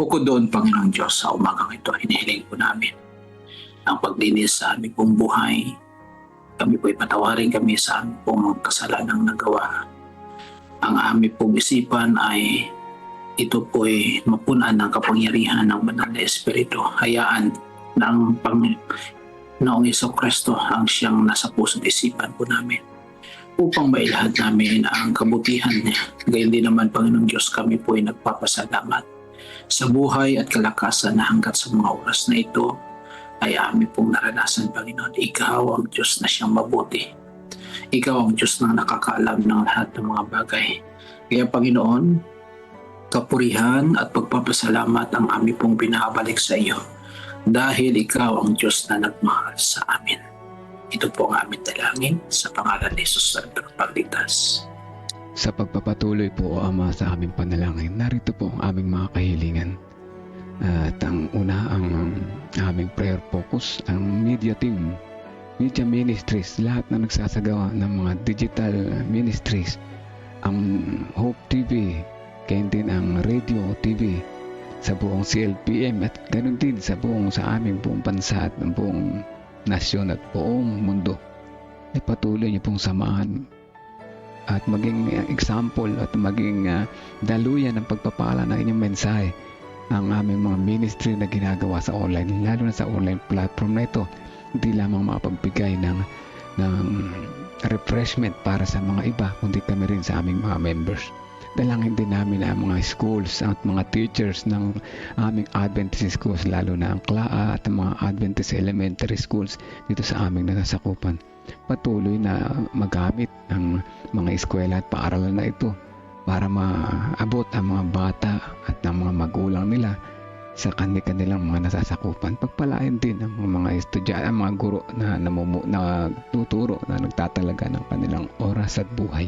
Bukod doon, Panginoong Diyos, sa umagang ito, hinihiling po namin ang paglinis sa aming pong buhay. Kami po'y patawarin kami sa aming pong kasalanang nagawa. Ang aming pong isipan ay ito po'y mapunan ng kapangyarihan ng Banal na Espiritu. Hayaan ng Panginoong Jesucristo ang siyang nasa puso't isipan po namin upang mailahad namin ang kabutihan niya. Gayon din naman, Panginoong Diyos, kami po'y nagpapasalamat sa buhay at kalakasan na hanggat sa mga oras na ito ay amin pong naranasan, Panginoon. Ikaw ang Diyos na siyang mabuti. Ikaw ang Diyos na nakakaalam ng lahat ng mga bagay. Kaya Panginoon, kapurihan at pagpapasalamat ang aming pong binabalik sa iyo dahil ikaw ang Diyos na nagmahal sa amin. Ito po ang aming dalangin sa pangalan ni Jesus na Pagligtas. Sa pagpapatuloy po, O Ama, sa aming panalangin, narito po ang aming mga kahilingan. At ang una, ang aming prayer focus, ang media team, media ministries, lahat na nagsasagawa ng mga digital ministries, ang Hope TV, kaya din ang Radio TV sa buong CLPM at ganoon din sa aming buong bansa at ng buong nasyon at buong mundo. Ay patuloy niyo pong samahan at maging example at maging daluyan ng pagpapala ng inyong mensahe ang aming mga ministry na ginagawa sa online, lalo na sa online platform na ito. Hindi lamang makapagbigay ng refreshment para sa mga iba, kundi kami rin sa aming mga members. Dalangin din namin ang mga schools at mga teachers ng aming Adventist schools, lalo na ang CLAA at ang mga Adventist elementary schools dito sa aming nasasakupan. Patuloy na magamit ang mga eskwela at paaralan na ito para maabot ang mga bata at ang mga magulang nila sa kanilang mga nasasakupan. Pagpalain din ang mga estudyante, ang mga guro na tuturo na nagtatalaga ng kanilang oras at buhay.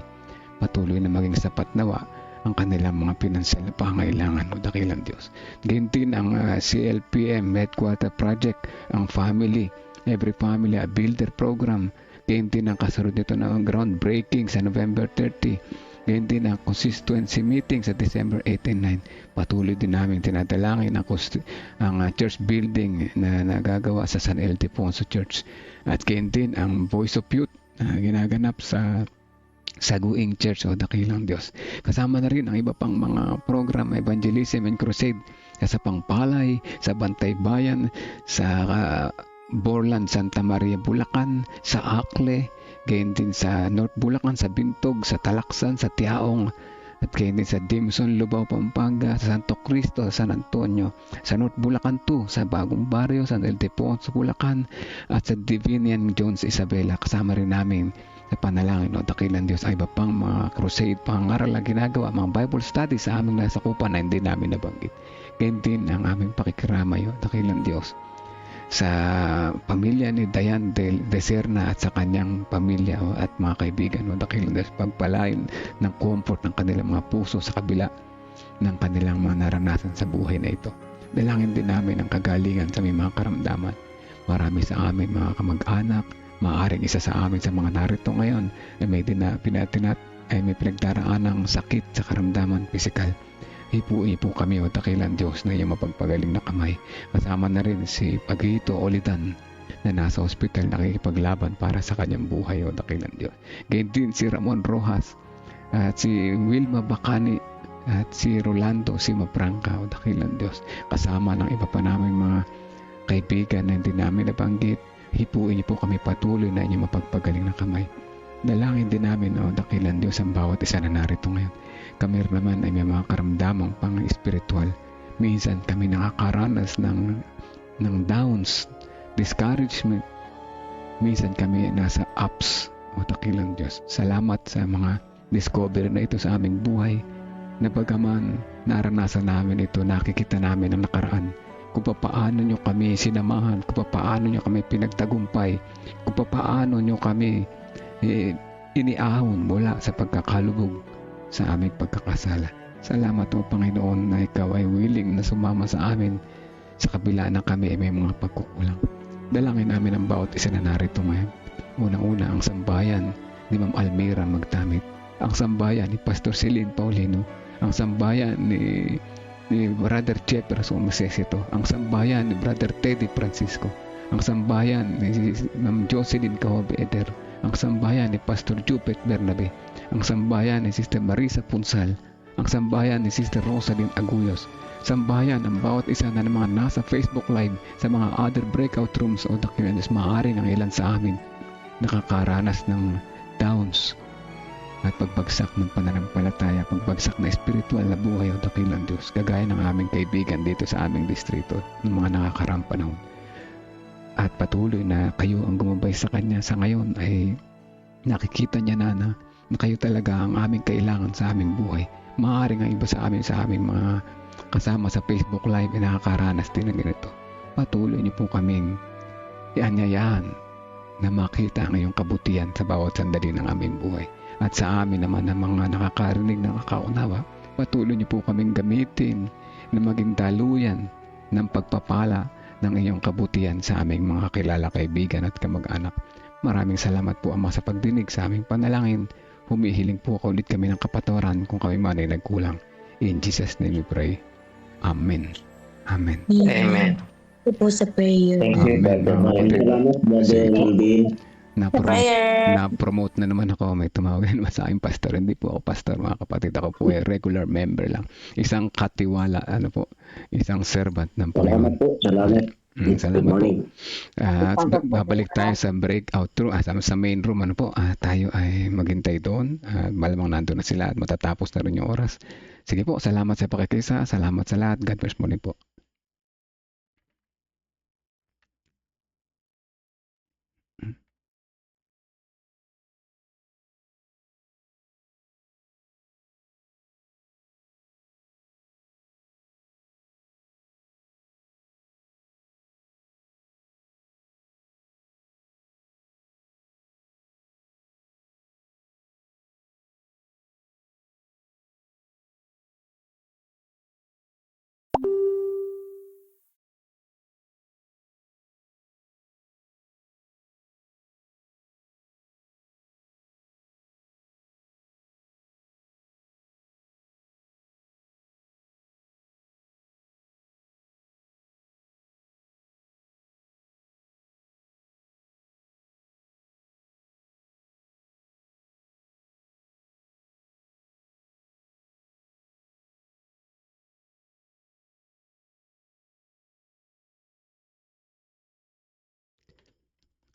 Patuloy na maging sapat nawa ang kanilang mga pinansyal na pangailangan, o dakilang Diyos. Ganyan din ang CLPM Headquarter Project, ang family, every family a builder program. Ganyan din ang kasunod nito ng groundbreaking sa November 30. Ganyan din ang consistency meeting sa December 8 and 9. Patuloy din namin tinadalangin ang church building na nagagawa sa San Ildefonso Church. At ganyan din ang Voice of Youth na ginaganap sa Saguing Church, o dakilang Diyos. Kasama na rin ang iba pang mga program, evangelism and crusade sa Pangpalay, sa Bantay Bayan, sa Borland, Santa Maria, Bulacan, sa Akle, gayon din sa North Bulacan, sa Bintog, sa Talaksan, sa Tiaong, at gayon din sa Dimson, Lubao, Pampanga, sa Santo Cristo, sa San Antonio, sa North Bulacan 2, sa Bagong Barrio, San Ildefonso, Bulacan, at sa Divinian Jones, Isabela. Kasama rin namin sa panalangin, o dakilang Diyos, ay iba pang mga crusade, pangaral na ginagawa, mga Bible study sa aming nasakupan na hindi namin nabanggit. Gayon din ang aming pakikiramay, o dakilang Diyos, sa pamilya ni Dayan de Serna at sa kanyang pamilya at mga kaibigan, o dakilang Diyos, pagpalain ng comfort ng kanilang mga puso sa kabila ng kanilang mga naranasan sa buhay na ito. Dalangin din namin ang kagalingan sa may mga karamdaman. Marami sa amin mga kamag-anak, maaaring isa sa amin sa mga narito ngayon ay may pinagdaraan ng sakit sa karamdaman pisikal. Hipuin po kami, o dakilang Diyos, na iyong mapagpagaling na kamay. Kasama na rin si Pagito Olidan na nasa ospital nakikipaglaban para sa kanyang buhay, o dakilang Diyos. Ganyan din si Ramon Rojas at si Wilma Bacani at si Rolando Simapranca, o dakilang Diyos. Kasama ng iba pa namin mga kaibigan na hindi namin nabanggit. Hipuin niyo po kami patuloy na inyong mapagpagaling na kamay. Dalangin din namin, o dakilang Diyos, ang bawat isa na narito ngayon. Kami naman ay may mga karamdamang pang-espiritual. Minsan kami nakakaranas ng downs, discouragement. Minsan kami nasa ups, o dakilang Diyos. Salamat sa mga discovery na ito sa aming buhay, na bagaman naranasan namin ito, nakikita namin ang nakaraan, kung paano nyo kami sinamahan, kung paano nyo kami pinagtagumpay, kung paano nyo kami iniahon mula sa pagkakalubog sa aming pagkakasala. Salamat, o Panginoon, na ikaw ay willing na sumama sa amin sa kabila na kami ay may mga pagkukulang. Dalangin namin ang bawat isa na narito ngayon. Unang-una ang sambayan ni Ma'am Almira Magdamit, ang sambayan ni Pastor Celine Paulino, ang sambayan ni Brother Jefferson Masesito, ang sambayan ni Brother Teddy Francisco, ang sambayan ni Ma'am Jocelyn Cahobe Eder, ang sambayan ni Pastor Jupet Bernabe, ang sambayan ni Sister Marisa Punsal, ang sambayan ni Sister Rosalyn Aguyos, sambayan ang bawat isa na ng mga nasa Facebook Live, sa mga other breakout rooms, o dakilang Diyos, maaari ng ilan sa amin nakakaranas ng downs at pagbagsak ng pananampalataya, pagbagsak na spiritual na buhay, o dakilang Diyos, kagaya ng aming kaibigan dito sa aming distrito ng mga nakakaraang panahon. At patuloy na kayo ang gumabay sa kanya. Sa ngayon ay nakikita niya na Kayo talaga ang aming kailangan sa aming buhay. Maaaring ang iba sa aming mga kasama sa Facebook Live ay nakakaranas din ng ganito. Patuloy niyo po kaming ianyayahan na makita ang iyong kabutihan sa bawat sandali ng aming buhay. At sa amin naman na mga nakakarinig ng nakaunawa, patuloy niyo po kaming gamitin na maging daluyan ng pagpapala ng iyong kabutihan sa aming mga kilala, kaibigan at kamag-anak. Maraming salamat po, Ama, sa pagdinig sa aming panalangin. Humihiling po ako ulit kami ng kapatawaran kung kami man ay nagkulang. In Jesus' name we pray. Amen. Amen. Amen. Ito po sa prayer. Thank you, Brother. Maraming salamat, Brother Melvin. Na-promote na naman ako. May tumawag naman sa akin, pastor. Hindi po ako pastor, mga kapatid. Ako po ay regular member lang. Isang katiwala, isang servant ng Panginoon. Salamat po. Salamat. Salamat po. Babalik tayo sa breakout room, sa main room. Tayo ay maghintay doon. Malamang nandun na sila at matatapos na rin yung oras. Sige po, salamat sa pakikisa. Salamat sa lahat. God bless mo rin po.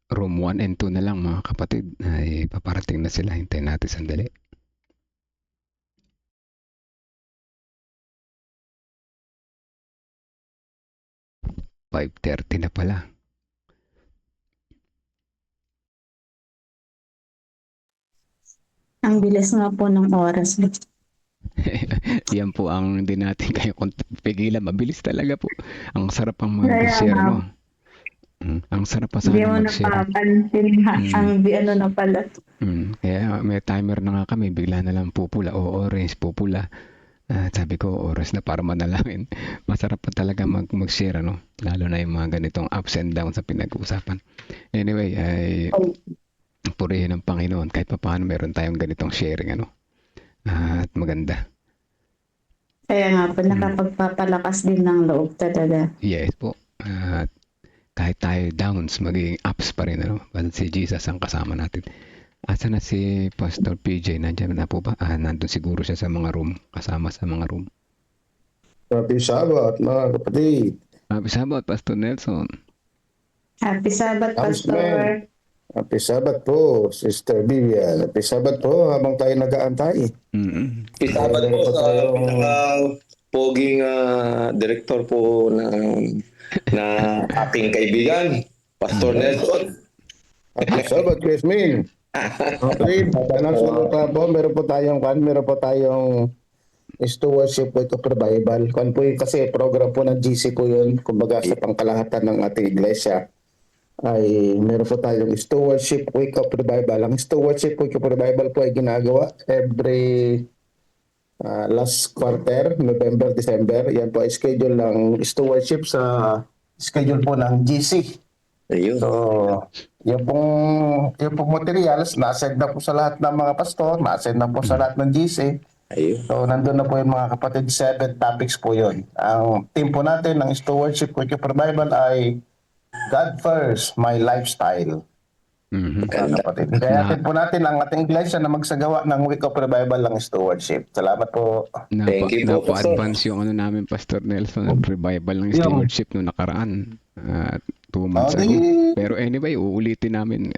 Room 1 and 2 na lang, mga kapatid. Ay paparating na sila. Hintayin natin sandali. "5:30 na pala." Ang bilis nga po ng oras. Yan po ang hindi natin kayo pigilan. Mabilis talaga po. Ang sarap ang mag-share, no? Ang sarap pa Hindi sana mo mag-share. napapansin ang na pala. Kaya may timer na nga kami. Bigla na lang pupula o orange, pupula. Sabi ko, oras na para manalangin. Masarap pa talaga mag-share, no? Lalo na yung mga ganitong ups and downs sa pinag-uusapan. Anyway, ay purihin ng Panginoon. Kahit pa paano meron tayong ganitong sharing, at maganda. Kaya nga po, nakapagpapalakas din ng loob talaga. Yes po. At kahit tayo downs, magiging ups pa rin, But si Jesus ang kasama natin. Asa na si Pastor PJ? Nandiyan na po ba? Nandun siguro siya sa mga room. Kasama sa mga room. Happy Sabbath, mga kapatid. Happy Sabbath, Pastor Nelson. Happy Sabbath, Pastor. Happy Sabbath po, Sister Vivian. Happy Sabbath po habang tayo nag-aantay. Happy Sabbath po sa poging director po na ating kaibigan, Pastor Nelson. Happy Sabbath, Chris Min. Okay, announcement po, meron po tayong stewardship week of revival. Po yun, kasi program po ng GC po yun, kumbaga sa pangkalahatan ng ating iglesia ay meron po tayong stewardship week of revival. Ang stewardship week of revival po ay ginagawa every last quarter, November, December. Yan po ay schedule ng stewardship sa schedule po ng GC. Ayun. So, yung pong materials, na-send na po sa lahat ng mga pastor, na-send na po sa lahat ng GC. Ayun. So, nandun na po yung mga kapatid, 7 topics po yun. Ang team po natin ng Stewardship Week of Revival ay God First, My Lifestyle. Mga kapatid. Kaya po natin ang ating iglesia na magsagawa ng Week of Revival ng Stewardship. Salamat po. Thank you po, Pastor. Napa-advance yung namin, Pastor Nelson, ng revival ng stewardship noong nakaraan. 2 months ago. Pero anyway, uulitin namin.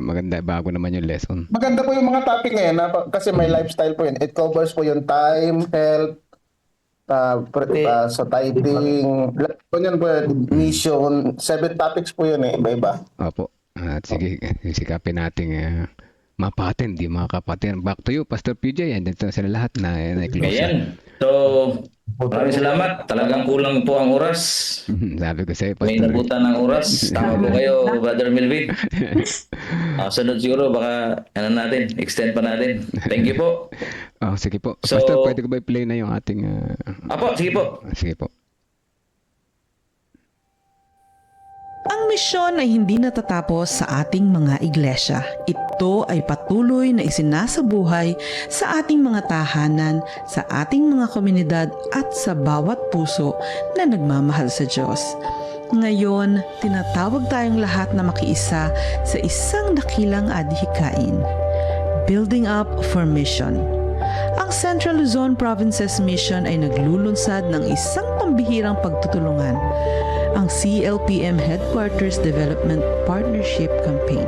Maganda, bago naman yung lesson. Maganda po yung mga topic ngayon kasi may lifestyle po yun. It covers po yung time, health, sa tithing, yan po, mission, 7 topics po yun iba-iba. Opo. At sige, sikapin natin mapatin, di makapatin. Back to you, Pastor PJ. And dito sila lahat na close. Ayan. So, maraming salamat. Talagang kulang po ang oras. Sabi ko sa'yo, May Pastor. nabutan ng oras. Tama po kayo, Brother Melvin. Sunod siguro, baka natin, extend pa natin. Thank you po. Oh, sige po. So- Pastor, pwede ko ba i-play na yung ating... Apo, sige po. Sige po. Ang misyon ay hindi natatapos sa ating mga iglesia. Ito ay patuloy na isinasabuhay sa ating mga tahanan, sa ating mga komunidad at sa bawat puso na nagmamahal sa Diyos. Ngayon, tinatawag tayong lahat na makiisa sa isang dakilang adhikain. Building up for mission. Ang Central Luzon Provinces Mission ay naglulunsad ng isang pambihirang pagtutulungan, ang CLPM Headquarters Development Partnership Campaign.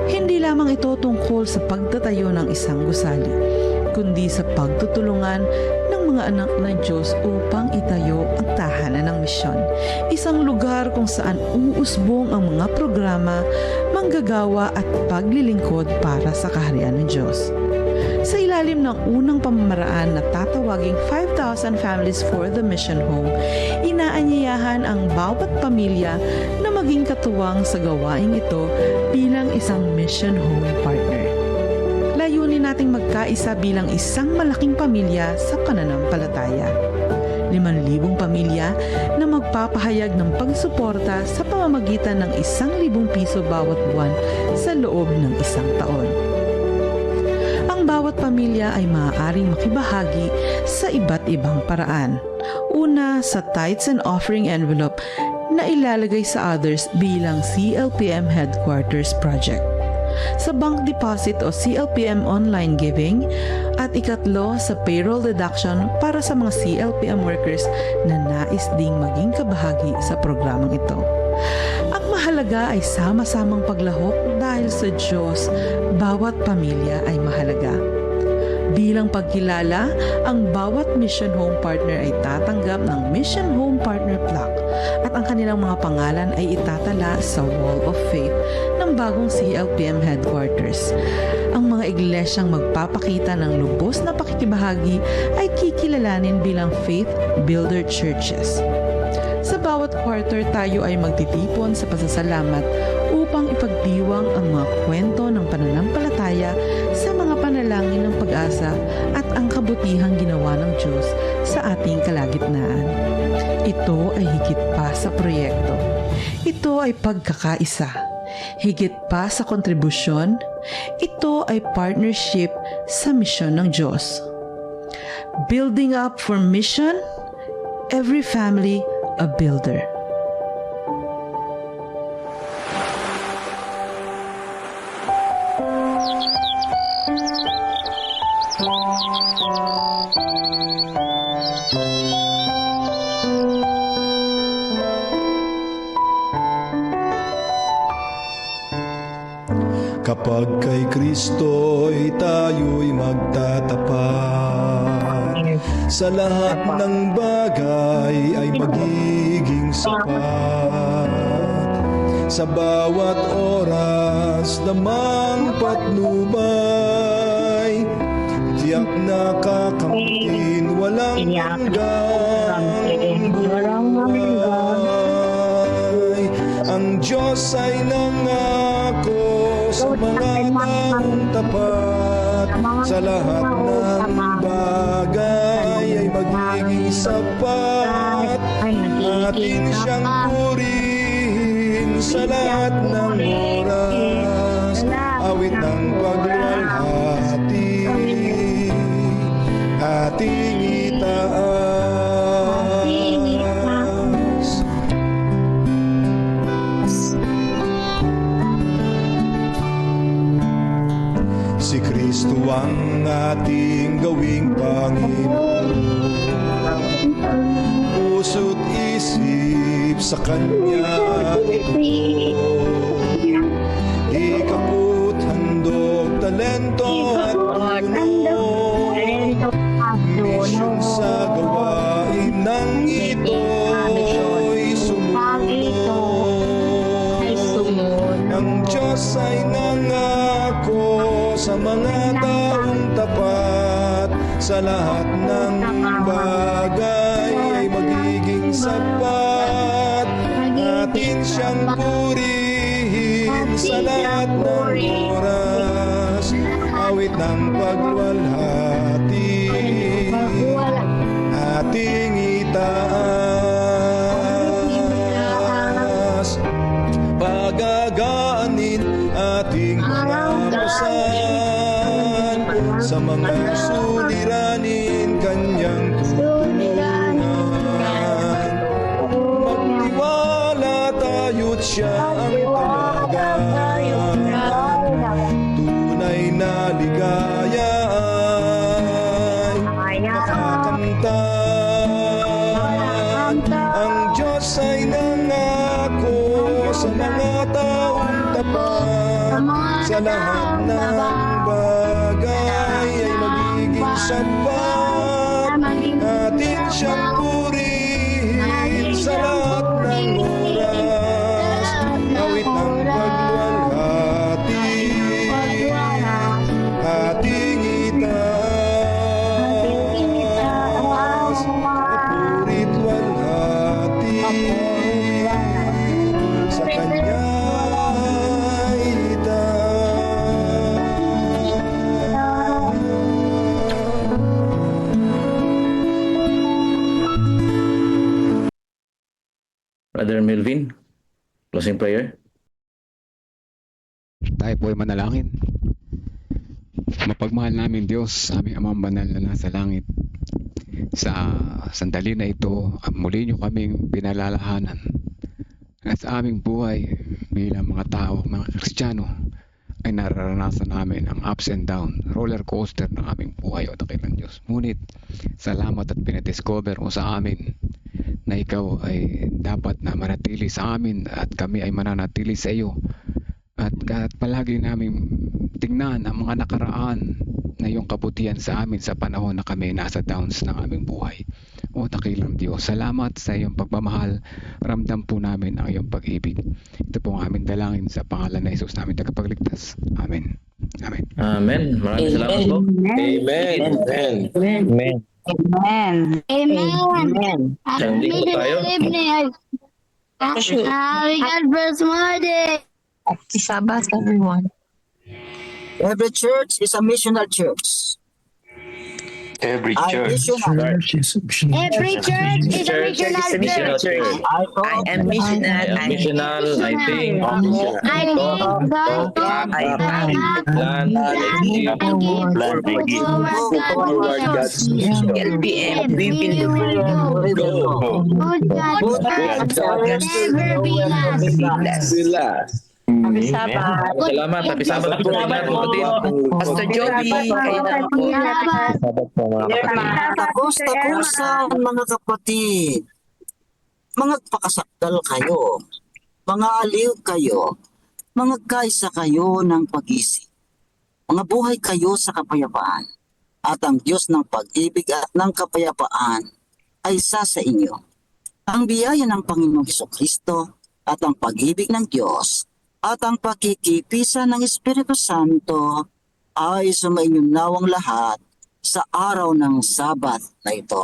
Hindi lamang ito tungkol sa pagtatayo ng isang gusali, kundi sa pagtutulungan ng mga anak ng Diyos upang itayo ang tahanan ng misyon. Isang lugar kung saan uusbong ang mga programa, manggagawa at paglilingkod para sa kaharian ng Diyos. Sa ilalim ng unang pamamaraan na tatawaging 5,000 Families for the Mission Home, inaanyayahan ang bawat pamilya na maging katuwang sa gawaing ito bilang isang Mission Home partner. Layunin nating magkaisa bilang isang malaking pamilya sa pananampalataya. 5,000 pamilya na magpapahayag ng pagsuporta sa pamamagitan ng 1,000 piso bawat buwan sa loob ng isang taon. Ang bawat pamilya ay maaaring makibahagi sa iba't ibang paraan. Una, sa tithes and offering envelope na ilalagay sa others bilang CLPM Headquarters Project. Sa bank deposit o CLPM online giving, at ikatlo sa payroll deduction para sa mga CLPM workers na nais ding maging kabahagi sa programang ito. Ang mahalaga ay sama-samang paglahok dahil sa Diyos, bawat pamilya ay mahalaga. Bilang pagkilala, ang bawat Mission Home Partner ay tatanggap ng Mission Home Partner Plaque at ang kanilang mga pangalan ay itatala sa Wall of Faith ng bagong CLPM Headquarters. Ang mga iglesyang magpapakita ng lubos na pakikibahagi ay kikilalanin bilang Faith Builder Churches. Sa bawat quarter, tayo ay magtitipon sa pasasalamat upang ipagdiwang ang mga kwento ng pananampalataya sa mga panalangin ng pag-asa at ang kabutihang ginawa ng Diyos sa ating kalagitnaan. Ito ay higit pa sa proyekto. Ito ay pagkakaisa. Higit pa sa kontribusyon, ito ay partnership sa misyon ng Diyos. Building up for mission, every family a builder. Kapag kay Kristo'y tayo'y magtatapat, sa lahat ng bagay ay magiging sapat. Sa bawat oras namang patnubay, tiyak na kakamtin walang hanggang buhay. Ang Diyos ay nangako sa mga taong tapat, sa lahat ng bagay ay magiging sapat. Atin siyang purihin sa lahat ng oras, awit ng pagwalhati ating itaas. Si Kristo ang ating gawing Panginoon, puso't isip sa Kanya ito. Di kaput, handog, talento at tulong, misyon sa gawain ng ito'y sumunod. Ang Diyos ay nangako sa lahat ng bagay ay magiging sapat. Atin siyang purihin sa lahat ng oras. Awit ng pagluwalhati ating itaas. Pagagaanin ating mga pasan, sa mga suliranin kanyang tutulungan. Magtiwala tayo't siya ang talaga. Tunay na ligaya ay makakamtan. Ang Diyos ay nangako sa mga taong tapat. Sa lahat ng bagay ay magiging sapat. Atin siyang purihin sa lahat ng oras. Awit ng pagluwalhati ating itaas. Purit walhati sa kanya Brother Melvin, closing prayer. Tayo po ay manalangin. Mapagmahal namin Diyos, aming Amang Banal na nasa langit. Sa sandali na ito, muli niyo kaming pinalalahanan. At sa aming buhay bilang mga tao, mga Kristiyano, ay nararanasan namin ang ups and down, roller coaster ng aming buhay o dakilang Diyos. Ngunit, salamat at pinadiscover mo sa amin na ikaw ay dapat na manatili sa amin at kami ay mananatili sa iyo. At palagi namin tingnan ang mga nakaraan na iyong kabutihan sa amin sa panahon na kami nasa downs ng aming buhay. O dakilang Diyos, salamat sa iyong pagmamahal. Ramdam po namin ang iyong pag-ibig. Ito po ang aming dalangin sa pangalan na Jesus namin tagapagligtas. Amen. Amen. Amen. Maraming salamat po. Amen. Amen. Amen. Amen. Amen. Sandi po tayo. God bless my day. Happy Sabbath, everyone. Every church is a missional church. Every I missional. Every church is a missional church. I am missional. Missional, I think. I think God LBM, we will Happy Sabbath. Salamat. Happy Sabbath po. Ingat po din. Pastor Joby, kayo na po. Tapusa, mga kapatid. Mga pakasakdal kayo. Mga aliw kayo. Mga kaisa kayo ng pag-isip. Mga buhay kayo sa kapayapaan. At ang Diyos ng pag-ibig at ng kapayapaan ay isa sa inyo. Ang biyaya ng Panginoong Hesukristo at ang pag-ibig ng Diyos at ang pakikipisa ng Espiritu Santo ay sumainyo nawang lahat sa araw ng Sabat na ito.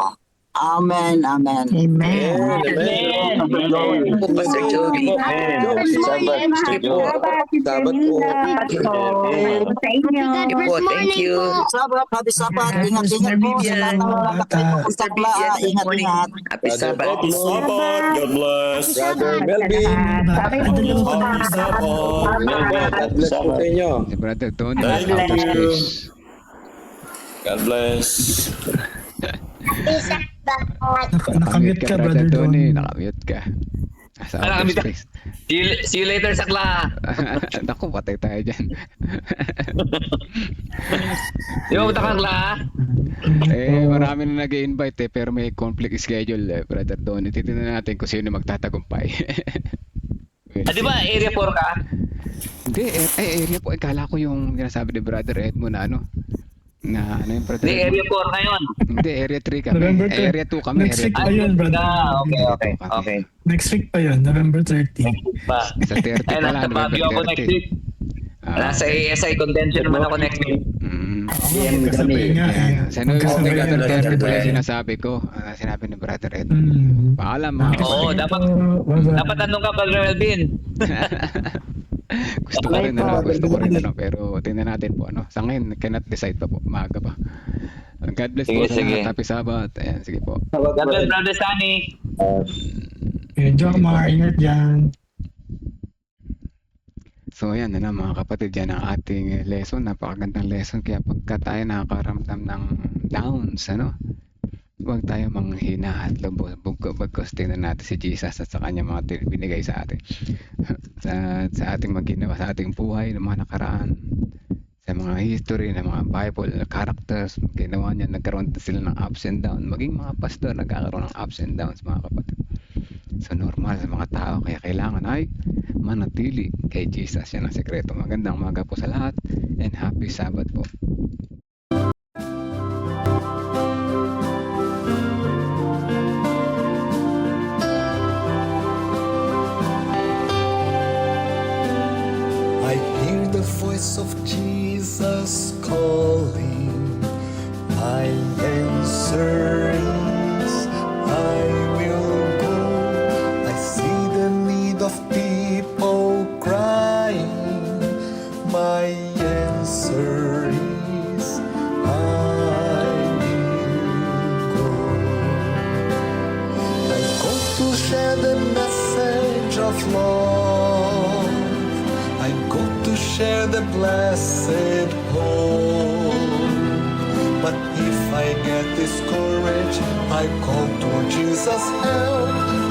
Amen. Amen. Amen. Pastor Joby. Thank you. Sabat, happy Sabat. Ingat-ingat po sa lahat ng mga nakapagpapagpapla. Ingat-ingat. Happy Sabat. Happy Sabbath. God bless. Brother Melvin. Happy Sabbath. God bless po sa inyo. Si Brother Tony. Thank you. God bless. Nakamute ka, Brother Tony. Nakamute ka. Sa outer space. See you later, Sakla. Naku, patay tayo dyan. Yo, Sakla. Marami na nag-invite pero may conflict schedule, Brother Tony. Titignan natin kung sino magtatagumpay. Di ba area 4 ka? Hindi, area po. Kala ko yung sinasabi ni Brother Edmond na ano. Na ano yung Brother Hindi, area 4 na yun. Hindi, area 3 kami. November Area 2 kami. Next week pa yun, brother. Okay. Next week pa yun, November 30. Sa 30 Ay, pala, nasa Baguio ako November next 30. week. Nasa ASI convention naman ako next week. Kasabay nga eh. Sa Nuevo Magkasabay Brother yan, Terry Brother pala Ed. sinasabi ko. Sinabi ni Brother Ed. Paalam mga Okay. kapatid. Oo, dapat tanong ka, Brother Melvin. Gusto ko rin pero tingnan natin po Sa ngayon, cannot decide pa po. Maaga pa. God bless po Sige, sa sige. lahat. Happy Sabbath. Ayan, sige po. God bless, Brother Sunny. Jomar, ingat dyan. So ayan na mga kapatid, yan ang ating lesson. Napakagandang lesson. Kaya pagka tayo nakakaramdam ng downs, huwag tayo manghina at lubos. Bagkos tingnan natin si Jesus at sa kanya mga binigay sa atin. sa ating maginawa, sa ating buhay, ng mga nakaraan, sa mga history, ng mga Bible characters, ginawa niya, nagkaroon sila ng ups and downs. Maging mga pastor, nagkakaroon ng ups and downs mga kapatid. So normal sa mga tao, kaya kailangan ay manatili kay Jesus. Yan ang sekreto. Magandang umaga po sa lahat and happy Sabbath po. I hear the voice of Jesus calling. My answer is I will go. I see the need of people crying. My answer is I will go. I go to share the message of love. I go to share the blessed hope. But if I get discouraged, I call to Jesus' help.